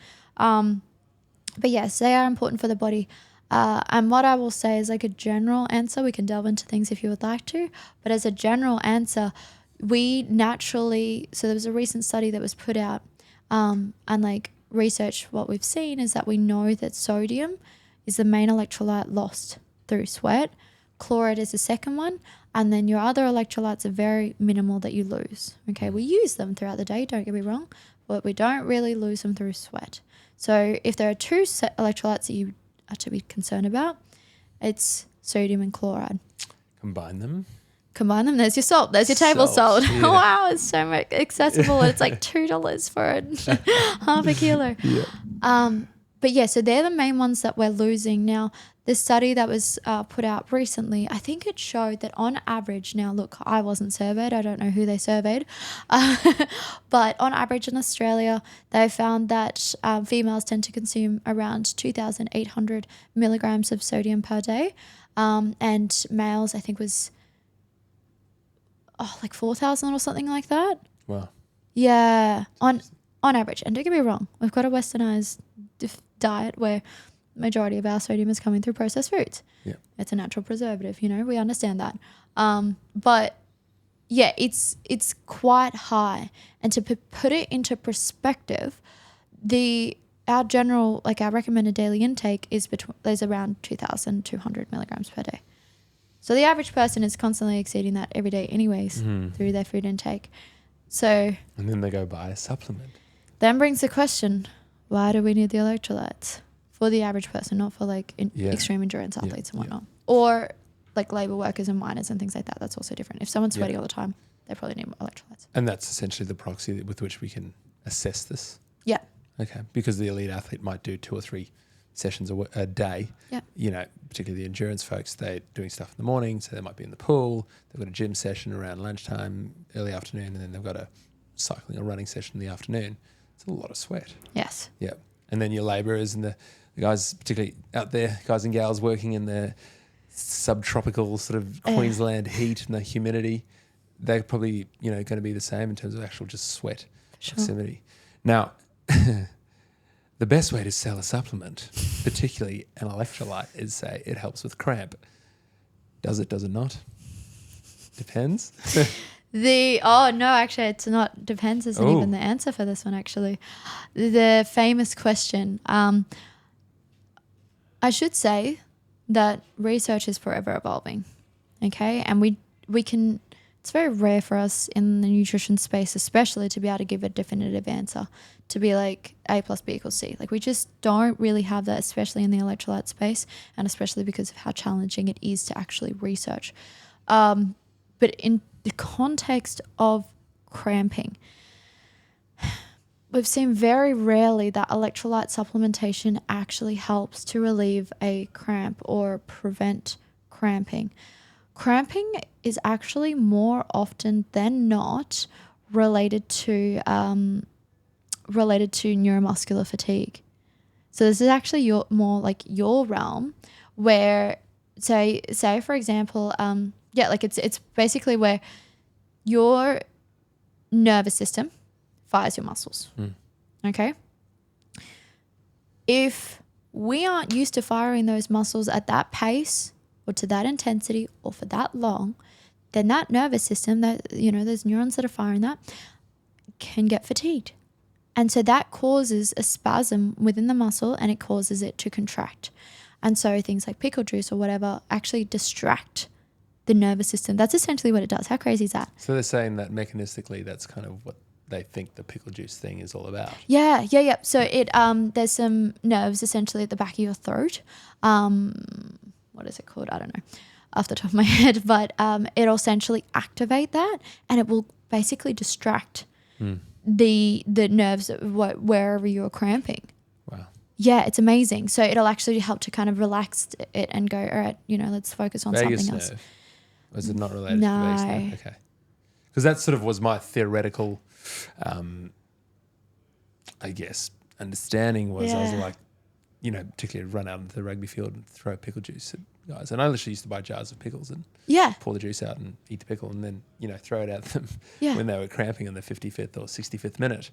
But yes, they are important for the body. And what I will say is, like, a general answer, we can delve into things if you would like to, but as a general answer, we naturally, so there was a recent study that was put out, and like research, what we've seen is that we know that sodium is the main electrolyte lost through sweat. Chloride is the second one. And then your other electrolytes are very minimal that you lose. Okay, we use them throughout the day, don't get me wrong, but we don't really lose them through sweat. So if there are 2 electrolytes that you are to be concerned about, it's sodium and chloride. Combine them. There's your salt. There's your table salt. Yeah. Wow, it's so accessible. It's like $2 for it, half a kilo. Yeah. But yeah, so they're the main ones that we're losing. Now, the study that was put out recently, I think it showed that on average, now look, I wasn't surveyed, I don't know who they surveyed, but on average in Australia, they found that females tend to consume around 2,800 milligrams of sodium per day, and males, I think, was like 4,000 or something like that. Wow. Yeah, on average. And don't get me wrong, we've got a westernized diet where majority of our sodium is coming through processed foods. Yeah. It's a natural preservative, you know, we understand that. But yeah, it's quite high. And to put it into perspective, our general, like our recommended daily intake is around 2,200 milligrams per day. So the average person is constantly exceeding that every day anyways through their food intake. So and then they go buy a supplement. Then brings the question, why do we need the electrolytes? For the average person, not for like extreme endurance athletes and whatnot. Or like labor workers and miners and things like that. That's also different. If someone's sweating all the time, they probably need electrolytes. And that's essentially the proxy with which we can assess this? Yeah. Okay. Because the elite athlete might do 2 or 3 sessions a day. Yeah. You know, particularly the endurance folks, they're doing stuff in the morning, so they might be in the pool. They've got a gym session around lunchtime, early afternoon, and then they've got a cycling or running session in the afternoon. It's a lot of sweat. Yes. Yeah. And then your labourers and the guys, particularly out there, guys and gals working in the subtropical sort of Queensland heat and the humidity, they're probably, you know, going to be the same in terms of actual just sweat proximity. Now, the best way to sell a supplement, particularly an electrolyte, is say it helps with cramp. Does it not? Depends. Actually it's not. Depends isn't even the answer for this one, actually. The famous question. I should say that research is forever evolving, okay? And we can, it's very rare for us in the nutrition space especially to be able to give a definitive answer, to be like A plus B equals C. Like we just don't really have that, especially in the electrolyte space, and especially because of how challenging it is to actually research. But in the context of cramping, we've seen very rarely that electrolyte supplementation actually helps to relieve a cramp or prevent cramping. Cramping is actually more often than not related to neuromuscular fatigue. So this is actually more like your realm, where say for example, it's basically where your nervous system fires your muscles. Okay. If we aren't used to firing those muscles at that pace or to that intensity or for that long, then that nervous system, that, those neurons that are firing that, can get fatigued. And so that causes a spasm within the muscle and it causes it to contract. And so things like pickle juice or whatever actually distract the nervous system. That's essentially what it does. How crazy is that? So they're saying that mechanistically that's kind of what they think the pickle juice thing is all about. Yeah. So it there's some nerves essentially at the back of your throat. What is it called? I don't know off the top of my head, but it'll essentially activate that and it will basically distract the nerves wherever you're cramping. Wow. Yeah, it's amazing. So it'll actually help to kind of relax it and go, all right, let's focus on Vagus something else. nerve. Was it not related No. to the vagus nerve? Okay. Because that sort of was my theoretical, I guess, understanding was I was like, particularly run out into the rugby field and throw pickle juice at guys. And I literally used to buy jars of pickles and pour the juice out and eat the pickle and then, throw it at them when they were cramping in the 55th or 65th minute.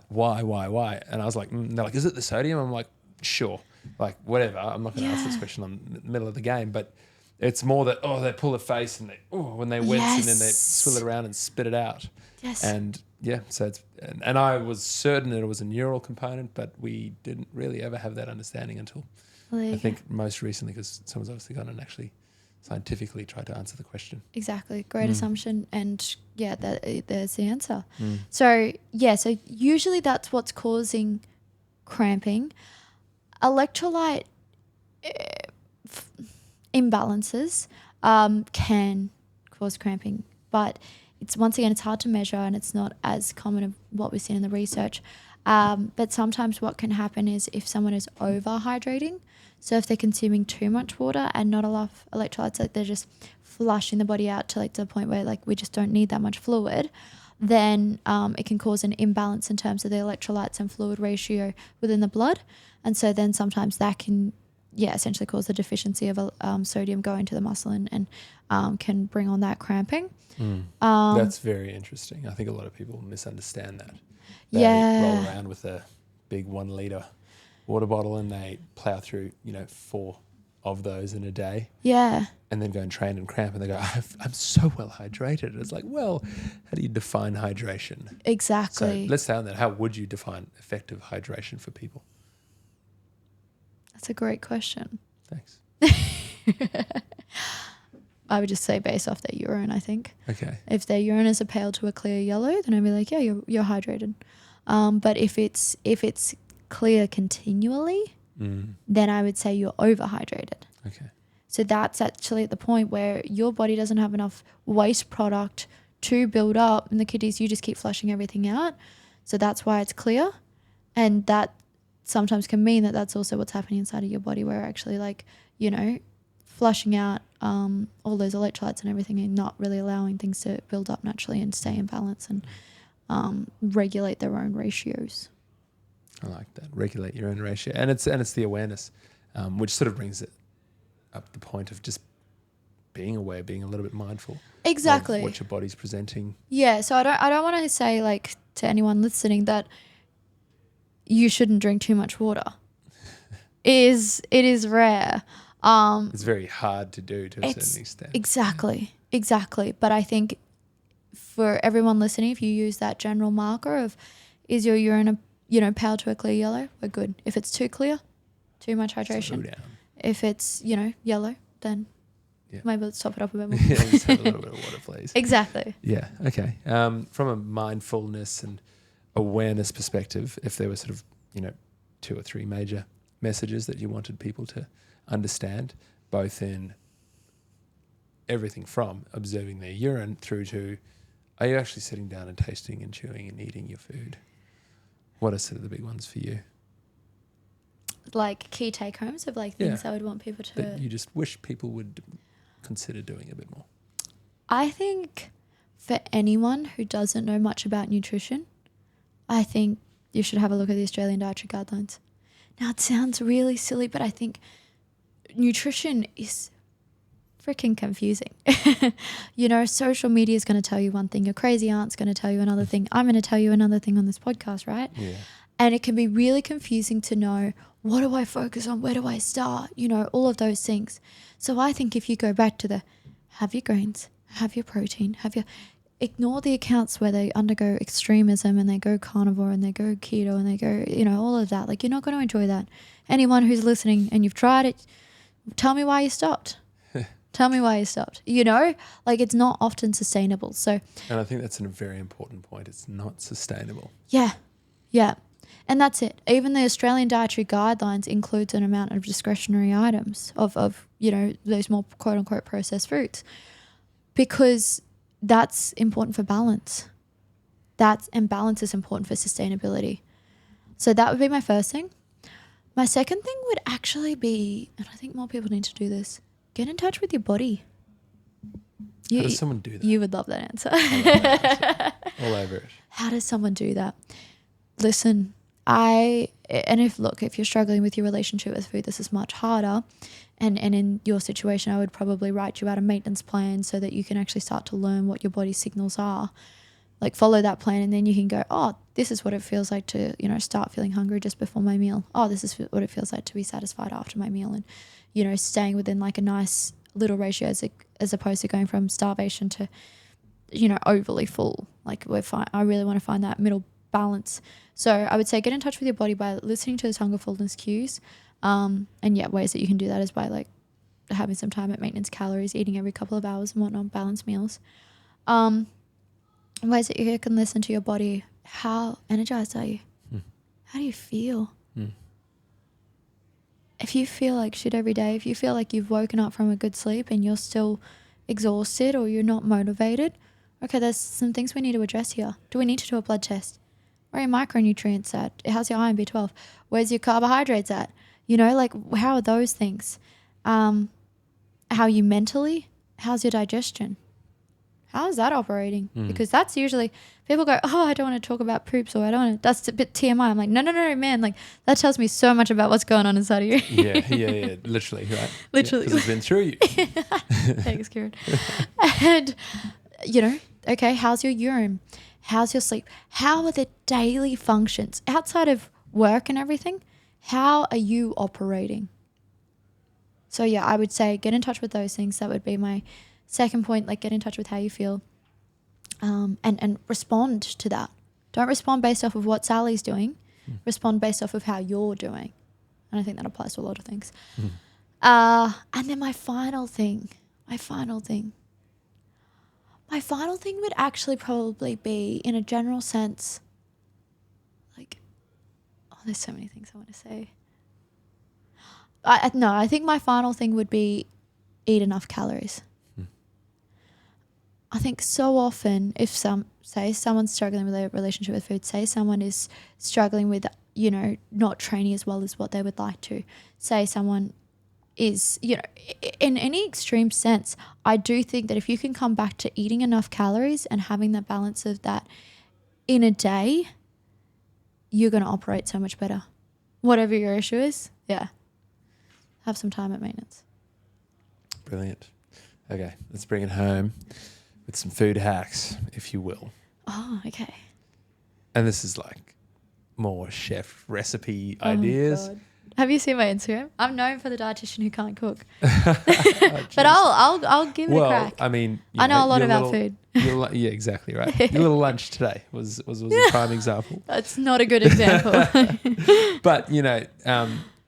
Why? And I was like, they're like, is it the sodium? I'm like, sure. Like, whatever. I'm not going to ask this question in the middle of the game. But it's more that, they pull a face and when they wince and then they swill it around and spit it out. Yes. And so it's, and I was certain that it was a neural component, but we didn't really ever have that understanding until I think most recently, because someone's obviously gone and actually scientifically tried to answer the question. Exactly. Great assumption. And there's the answer. So usually that's what's causing cramping. Electrolyte imbalances can cause cramping, but it's hard to measure and it's not as common of what we've seen in the research. But sometimes what can happen is if someone is overhydrating, so if they're consuming too much water and not enough electrolytes, like they're just flushing the body out to the point where we just don't need that much fluid, then it can cause an imbalance in terms of the electrolytes and fluid ratio within the blood. And so then sometimes that can essentially cause the deficiency of sodium going to the muscle and can bring on that cramping. That's very interesting. I think a lot of people misunderstand that. They roll around with a big 1 litre water bottle and they plow through, 4 of those in a day. Yeah. And then go and train and cramp and they go, I'm so well hydrated. It's like, well, how do you define hydration? Exactly. So let's stay on that. How would you define effective hydration for people? That's a great question. Thanks. I would just say based off their urine, I think. Okay. If their urine is a pale to a clear yellow, then I'd be like, yeah, you're hydrated. But if it's clear continually, then I would say you're overhydrated. Okay. So that's actually at the point where your body doesn't have enough waste product to build up in the kidneys. You just keep flushing everything out. So that's why it's clear. And that sometimes can mean that that's also what's happening inside of your body, where actually flushing out all those electrolytes and everything and not really allowing things to build up naturally and stay in balance and regulate their own ratios. I like that. Regulate your own ratio. And it's the awareness, which sort of brings it up the point of just being aware, being a little bit mindful. Exactly. Of what your body's presenting. Yeah. So I don't want to say to anyone listening that you shouldn't drink too much water. It is rare. It's very hard to do to a certain extent. Exactly. But I think for everyone listening, if you use that general marker of is your urine pale to a clear yellow, we're good. If it's too clear, too much hydration, slow down. If it's, yellow, then maybe let's top it up a bit more. Yeah, just have a little bit of water, please. Exactly. Yeah, okay. From a mindfulness and awareness perspective, if there were sort of, 2 or 3 major messages that you wanted people to understand, both in everything from observing their urine through to, are you actually sitting down and tasting and chewing and eating your food? What are sort of the big ones for you? Like key take homes of like things I would want people to... That you just wish people would consider doing a bit more. I think for anyone who doesn't know much about nutrition, I think you should have a look at the Australian Dietary Guidelines. Now, it sounds really silly, but I think nutrition is freaking confusing. Social media is going to tell you one thing. Your crazy aunt's going to tell you another thing. I'm going to tell you another thing on this podcast, right? Yeah. And it can be really confusing to know, what do I focus on? Where do I start? All of those things. So I think if you go back to have your grains, have your protein, ignore the accounts where they undergo extremism and they go carnivore and they go keto and they go, all of that. Like, you're not going to enjoy that. Anyone who's listening and you've tried it, tell me why you stopped. Tell me why you stopped. Like, it's not often sustainable. So, and I think that's a very important point. It's not sustainable. Yeah. Yeah. And that's it. Even the Australian Dietary Guidelines includes an amount of discretionary items of those more quote unquote processed foods, because that's important for balance. And balance is important for sustainability. So that would be my first thing. My second thing would actually be, and I think more people need to do this, get in touch with your body. How does someone do that? You would love that answer. I love that answer. All over it. How does someone do that? Listen, if you're struggling with your relationship with food, this is much harder. And in your situation, I would probably write you out a maintenance plan so that you can actually start to learn what your body's signals are. Like, follow that plan, and then you can go, oh, this is what it feels like to, start feeling hungry just before my meal. Oh, this is what it feels like to be satisfied after my meal. And, staying within like a nice little ratio as opposed to going from starvation to, overly full. Like, I really want to find that middle balance. So I would say get in touch with your body by listening to those hunger fullness cues. Ways that you can do that is by like having some time at maintenance calories, eating every couple of hours and whatnot, balanced meals. Ways that you can listen to your body. How energized are you? How do you feel? If you feel like shit every day, if you feel like you've woken up from a good sleep and you're still exhausted or you're not motivated, okay, there's some things we need to address here. Do we need to do a blood test? Where are your micronutrients at? How's your iron, B12? Where's your carbohydrates at? How are those things? How are you mentally? How's your digestion? How is that operating? Because that's usually, people go, oh, I don't want to talk about poops, or I don't want to, that's a bit TMI. I'm like, no, man. Like, that tells me so much about what's going on inside of you. Yeah. Literally, right? Literally. Because it's been through you. Thanks, Kieran. And, okay, how's your urine? How's your sleep? How are the daily functions outside of work and everything? How are you operating? So yeah, I would say get in touch with those things. That would be my second point. Like, get in touch with how you feel, and respond to that. Don't respond based off of what Sally's doing. Respond based off of how you're doing. And I think that applies to a lot of things. And then my final thing would actually probably be, in a general sense, like, there's so many things I want to say. I think my final thing would be eat enough calories. I think so often, if someone's struggling with a relationship with food, say someone is struggling with, not training as well as what they would like to, say someone is, in any extreme sense, I do think that if you can come back to eating enough calories and having that balance of that in a day, you're going to operate so much better. Whatever your issue is, have some time at maintenance. Brilliant. Okay, let's bring it home with some food hacks, if you will. Oh, okay. And this is like more chef recipe ideas. God. Have you seen my Instagram? I'm known for the dietitian who can't cook. But I'll give it a crack. I mean, I know a lot about food. Yeah, exactly right. Your little lunch today was a prime example. That's not a good example. But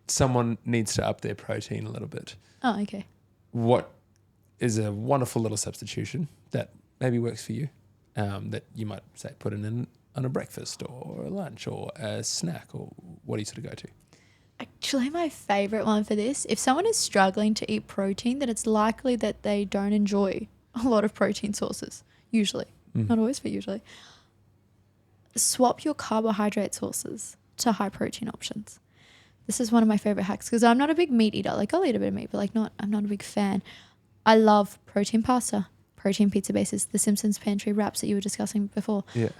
someone needs to up their protein a little bit, Oh, okay. what is a wonderful little substitution that maybe works for you, that you might say put in on a breakfast or a lunch or a snack, or what do you sort of go to? Actually, my favorite one for this, if someone is struggling to eat protein, then it's likely that they don't enjoy a lot of protein sources, usually. Not always, but usually. Swap your carbohydrate sources to high protein options. This is one of my favorite hacks because I'm not a big meat eater. Like, I'll eat a bit of meat, but I'm not a big fan. I love protein pasta, protein pizza bases, the Simpsons pantry wraps that you were discussing before. Yeah.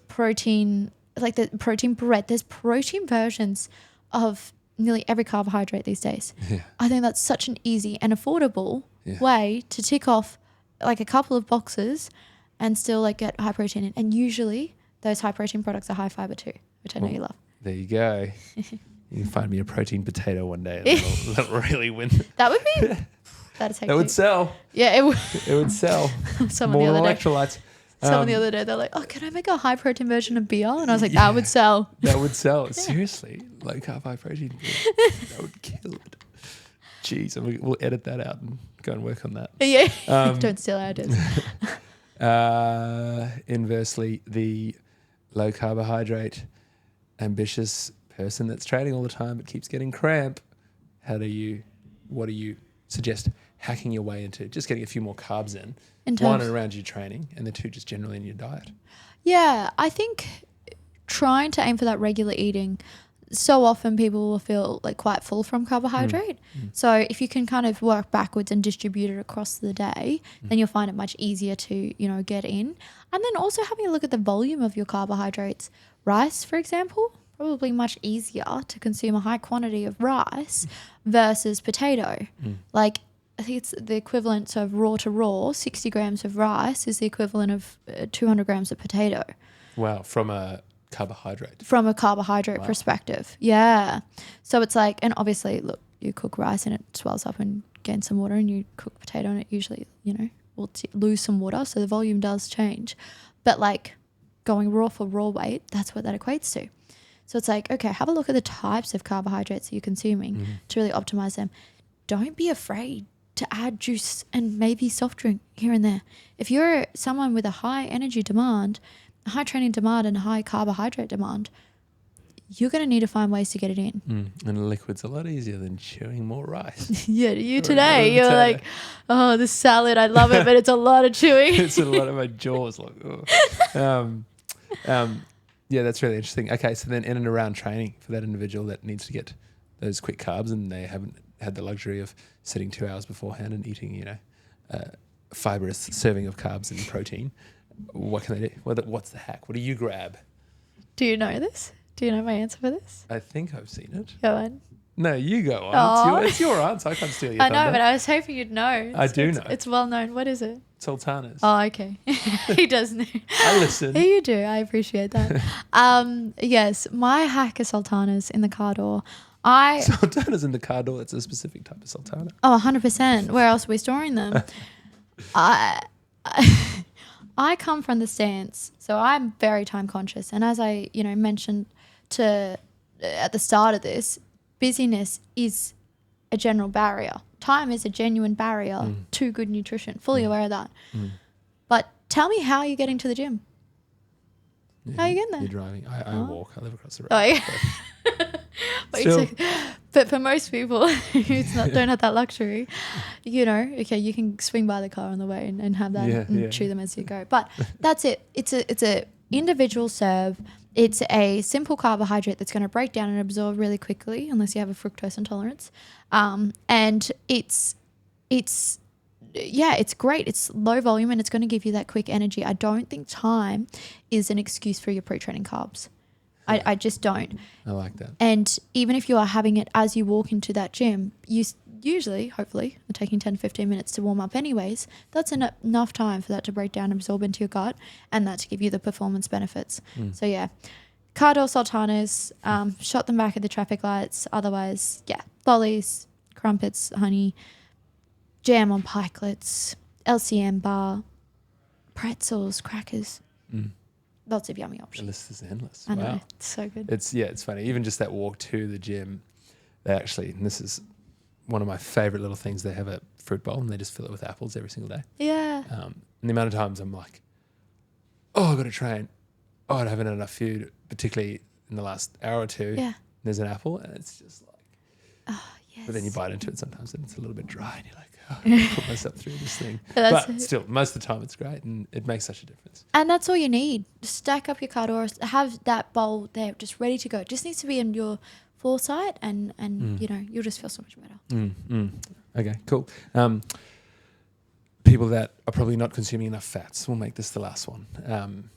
Protein, like the protein bread. There's protein versions of nearly every carbohydrate these days. Yeah. I think that's such an easy and affordable way to tick off like a couple of boxes and still like get high protein in. And usually those high protein products are high fiber too, which I know you love. There you go. You can find me a protein potato one day and that'll really win. That would be, that'd take That would sell. Yeah, it would. It would sell. Someone More the other day. electrolytes. Someone the other day, they're like, oh, can I make a high protein version of beer? And I was like, that would sell. That would sell. Seriously. Low carb, high protein beer. That would kill it. Jeez. And we'll edit that out and go and work on that. Yeah. Don't steal our ideas. Inversely, the low carbohydrate, ambitious person that's training all the time but keeps getting cramp, what do you suggest hacking your way into? Just getting a few more carbs in. One, around your training, and the two, just generally in your diet. Yeah, I think trying to aim for that regular eating, so often people will feel like quite full from carbohydrate. So if you can kind of work backwards and distribute it across the day, then you'll find it much easier to, get in. And then also having a look at the volume of your carbohydrates. Rice, for example, probably much easier to consume a high quantity of rice versus potato. Like, I think it's the equivalent of raw to raw. 60 grams of rice is the equivalent of 200 grams of potato. Wow, from a carbohydrate. From a carbohydrate perspective, yeah. So it's like, and obviously, look, you cook rice and it swells up and gains some water, and you cook potato and it usually, will lose some water, so the volume does change. But like going raw for raw weight, that's what that equates to. So it's like, okay, have a look at the types of carbohydrates that you're consuming to really optimize them. Don't be afraid to add juice and maybe soft drink here and there. If you're someone with a high energy demand, a high training demand and a high carbohydrate demand, you're going to need to find ways to get it in. And liquid's a lot easier than chewing more rice. Yeah, today, you're like, oh, this salad, I love it, but it's a lot of chewing. It's a lot of my jaws. Like, yeah, that's really interesting. Okay, so then in and around training for that individual that needs to get those quick carbs and they haven't had the luxury of sitting 2 hours beforehand and eating, a fibrous serving of carbs and protein, what can they do? What's the hack? What do you grab? Do you know this? Do you know my answer for this? I think I've seen it. Go on. No, you go on. It's your answer. I can't steal your thunder. I know, but I was hoping you'd know. I do know. It's well known. What is it? Sultanas. Oh, okay. He does know. I listen. You do. I appreciate that. Yes, my hack is sultanas in the car door. Sultanas in the car door. It's a specific type of sultana. Oh, 100%. Where else are we storing them? I come from the stance, so I'm very time conscious. And as I, mentioned at the start of this, busyness is a general barrier. Time is a genuine barrier to good nutrition. Fully aware of that. But tell me how you're getting to the gym. Yeah, how are you getting there? You're driving. I walk. I live across the road. Oh, yeah. But for most people who don't have that luxury, okay, you can swing by the car on the way and have that and chew them as you go. But that's it. It's a individual serve. It's a simple carbohydrate that's going to break down and absorb really quickly, unless you have a fructose intolerance. And it's great. It's low volume and it's going to give you that quick energy. I don't think time is an excuse for your pre-training carbs. I just don't. I like that. And even if you are having it as you walk into that gym, you usually, hopefully, are taking 10 to 15 minutes to warm up anyways. That's enough time for that to break down and absorb into your gut and that to give you the performance benefits. So, yeah, car door sultanas, shot them back at the traffic lights. Otherwise, lollies, crumpets, honey, jam on pikelets, LCM bar, pretzels, crackers. Lots of yummy options. The list is endless. I know. Wow. It's so good. It's funny. Even just that walk to the gym, they actually, and this is one of my favorite little things, they have a fruit bowl and they just fill it with apples every single day. Yeah. And the amount of times I'm like, oh, I've got to train. Oh, I haven't had enough food, particularly in the last hour or two. Yeah. There's an apple and it's just like, Oh, yes. but then you bite into it sometimes and it's a little bit dry and you're like, oh, I put myself through this thing. But still, most of the time it's great and it makes such a difference. And that's all you need. Just stack up your card or have that bowl there just ready to go. It just needs to be in your foresight and you know, you'll just feel so much better. Okay, cool. People that are probably not consuming enough fats, we'll make this the last one,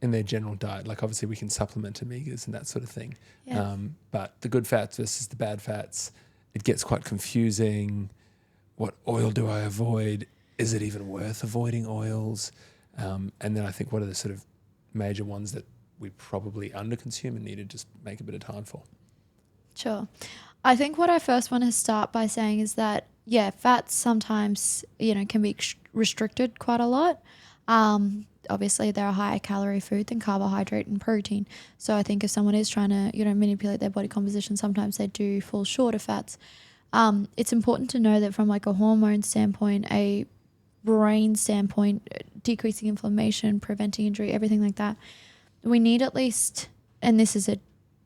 in their general diet. Like obviously we can supplement omegas and that sort of thing. Yeah. But the good fats versus the bad fats, it gets quite confusing. What oil do I avoid? Is it even worth avoiding oils? And then I think what are the sort of major ones that we probably underconsume and need to just make a bit of time for? Sure. I think what I first want to start by saying is that, yeah, fats sometimes, you know, can be restricted quite a lot. Obviously, they're a higher calorie food than carbohydrate and protein. So I think if someone is trying to, you know, manipulate their body composition, sometimes they do fall short of fats. It's important to know that from like a hormone standpoint, a brain standpoint, decreasing inflammation, preventing injury, everything like that, we need at least, and this is a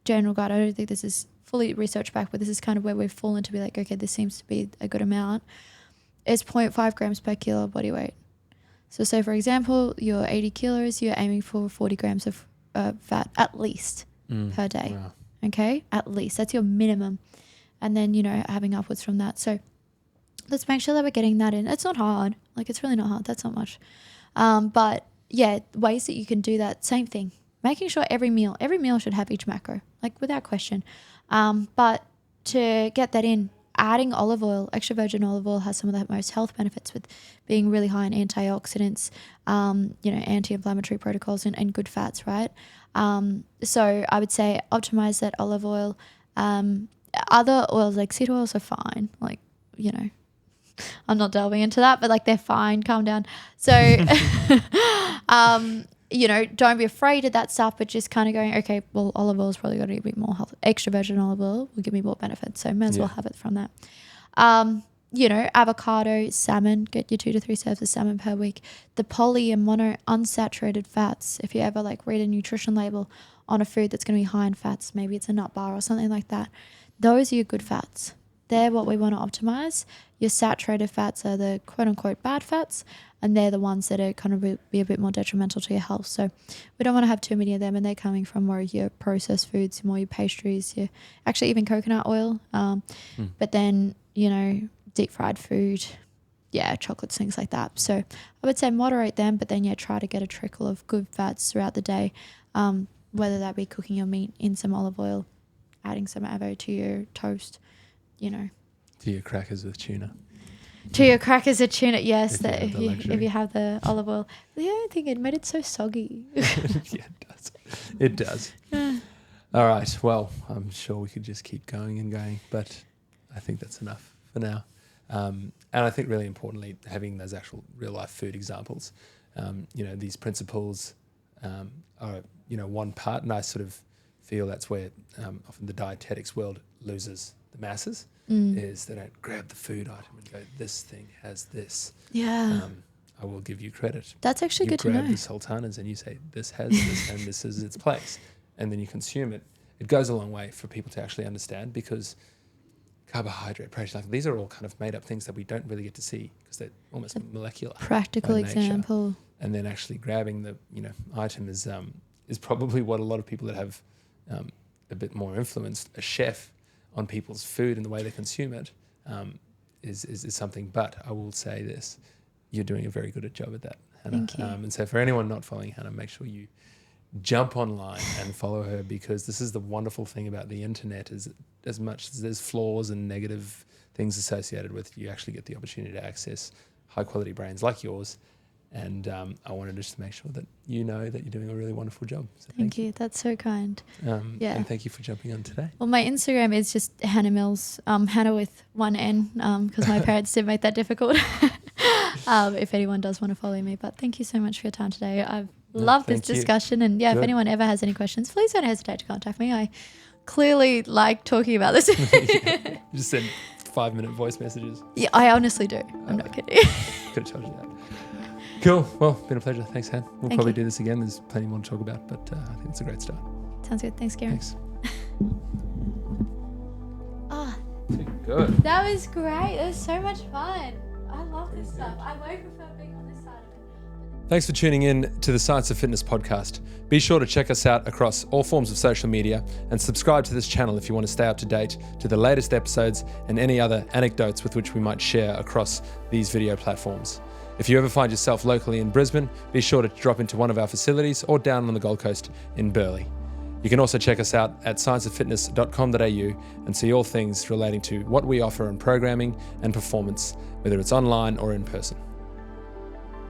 general guide, I don't think this is fully research back, but this is kind of where we've fallen to be like, okay, this seems to be a good amount, is 0.5 grams per kilo body weight. So say, for example, you're 80 kilos, you're aiming for 40 grams of fat at least per day. Wow. Okay? At least. That's your minimum. And then, you know, having upwards from that. So let's make sure that we're getting that in. It's not hard. Like, it's really not hard. That's not much. But, yeah, ways that you can do that, same thing. Making sure every meal should have each macro, like without question. But to get that in, adding olive oil, extra virgin olive oil has some of the most health benefits with being really high in antioxidants, you know, anti-inflammatory protocols and good fats, right? So I would say optimize that olive oil. Other oils like seed oils are fine. Like, you know, I'm not delving into that, but like they're fine. Calm down. So, you know, don't be afraid of that stuff, but just kind of going, okay, well, olive oil's probably got to be more health. Extra virgin olive oil will give me more benefits. So may as well have it from that. You know, avocado, salmon, get your 2 to 3 serves of salmon per week. The poly and mono unsaturated fats, if you ever like read a nutrition label on a food that's going to be high in fats, maybe it's a nut bar or something like that. Those are your good fats. They're what we want to optimize. Your saturated fats are the quote unquote bad fats, and they're the ones that are kind of be a bit more detrimental to your health. So we don't want to have too many of them, and they're coming from more your processed foods, more your pastries, your actually even coconut oil. But then, you know, deep fried food, yeah, chocolates, things like that. So I would say moderate them, but then yeah, try to get a trickle of good fats throughout the day, whether that be cooking your meat in some olive oil, adding some avo to your toast, you know. To your crackers with tuna. To your crackers with tuna, yes. If you have the olive oil. The only thing, it made it so soggy. Yeah, it does. It does. All right. Well, I'm sure we could just keep going and going, but I think that's enough for now. And I think really importantly, having those actual real life food examples, you know, these principles are, you know, one part, and I sort of feel that's where often the dietetics world loses the masses, is they don't grab the food item and go, this thing has this. Yeah. I will give you credit. That's actually good to know. You grab the sultanas and you say, this has this and this is its place. And then you consume it. It goes a long way for people to actually understand, because carbohydrate, protein, like these are all kind of made up things that we don't really get to see because they're almost molecular. Practical example. And then actually grabbing the, you know, item is probably what a lot of people that have a bit more influence, a chef on people's food and the way they consume it, is something. But I will say this, you're doing a very good job at that, Hanah. Thank you. And so for anyone not following Hanah, make sure you jump online and follow her, because this is the wonderful thing about the internet, is as much as there's flaws and negative things associated with it, you actually get the opportunity to access high quality brains like yours. And I wanted just to make sure that you know that you're doing a really wonderful job. So thank you. That's so kind. Yeah. And thank you for jumping on today. Well, my Instagram is just Hanah Mills, Hanah with one N, because my parents did make that difficult. If anyone does want to follow me. But thank you so much for your time today. I've loved this discussion. And yeah, if anyone ever has any questions, please don't hesitate to contact me. I clearly like talking about this. You just send 5-minute voice messages. Yeah, I honestly do. I'm not kidding. Could have told you that. Cool. Well, been a pleasure. Thanks, Han. We'll Thank probably you. do this again. There's plenty more to talk about, but I think it's a great start. Sounds good. Thanks, Karen. Thanks. Ah, Good. that was great. It was so much fun. I love this stuff. I way prefer being on this side of it. Thanks for tuning in to the Science of Fitness podcast. Be sure to check us out across all forms of social media and subscribe to this channel if you want to stay up to date to the latest episodes and any other anecdotes with which we might share across these video platforms. If you ever find yourself locally in Brisbane, be sure to drop into one of our facilities or down on the Gold Coast in Burleigh. You can also check us out at scienceoffitness.com.au and see all things relating to what we offer in programming and performance, whether it's online or in person.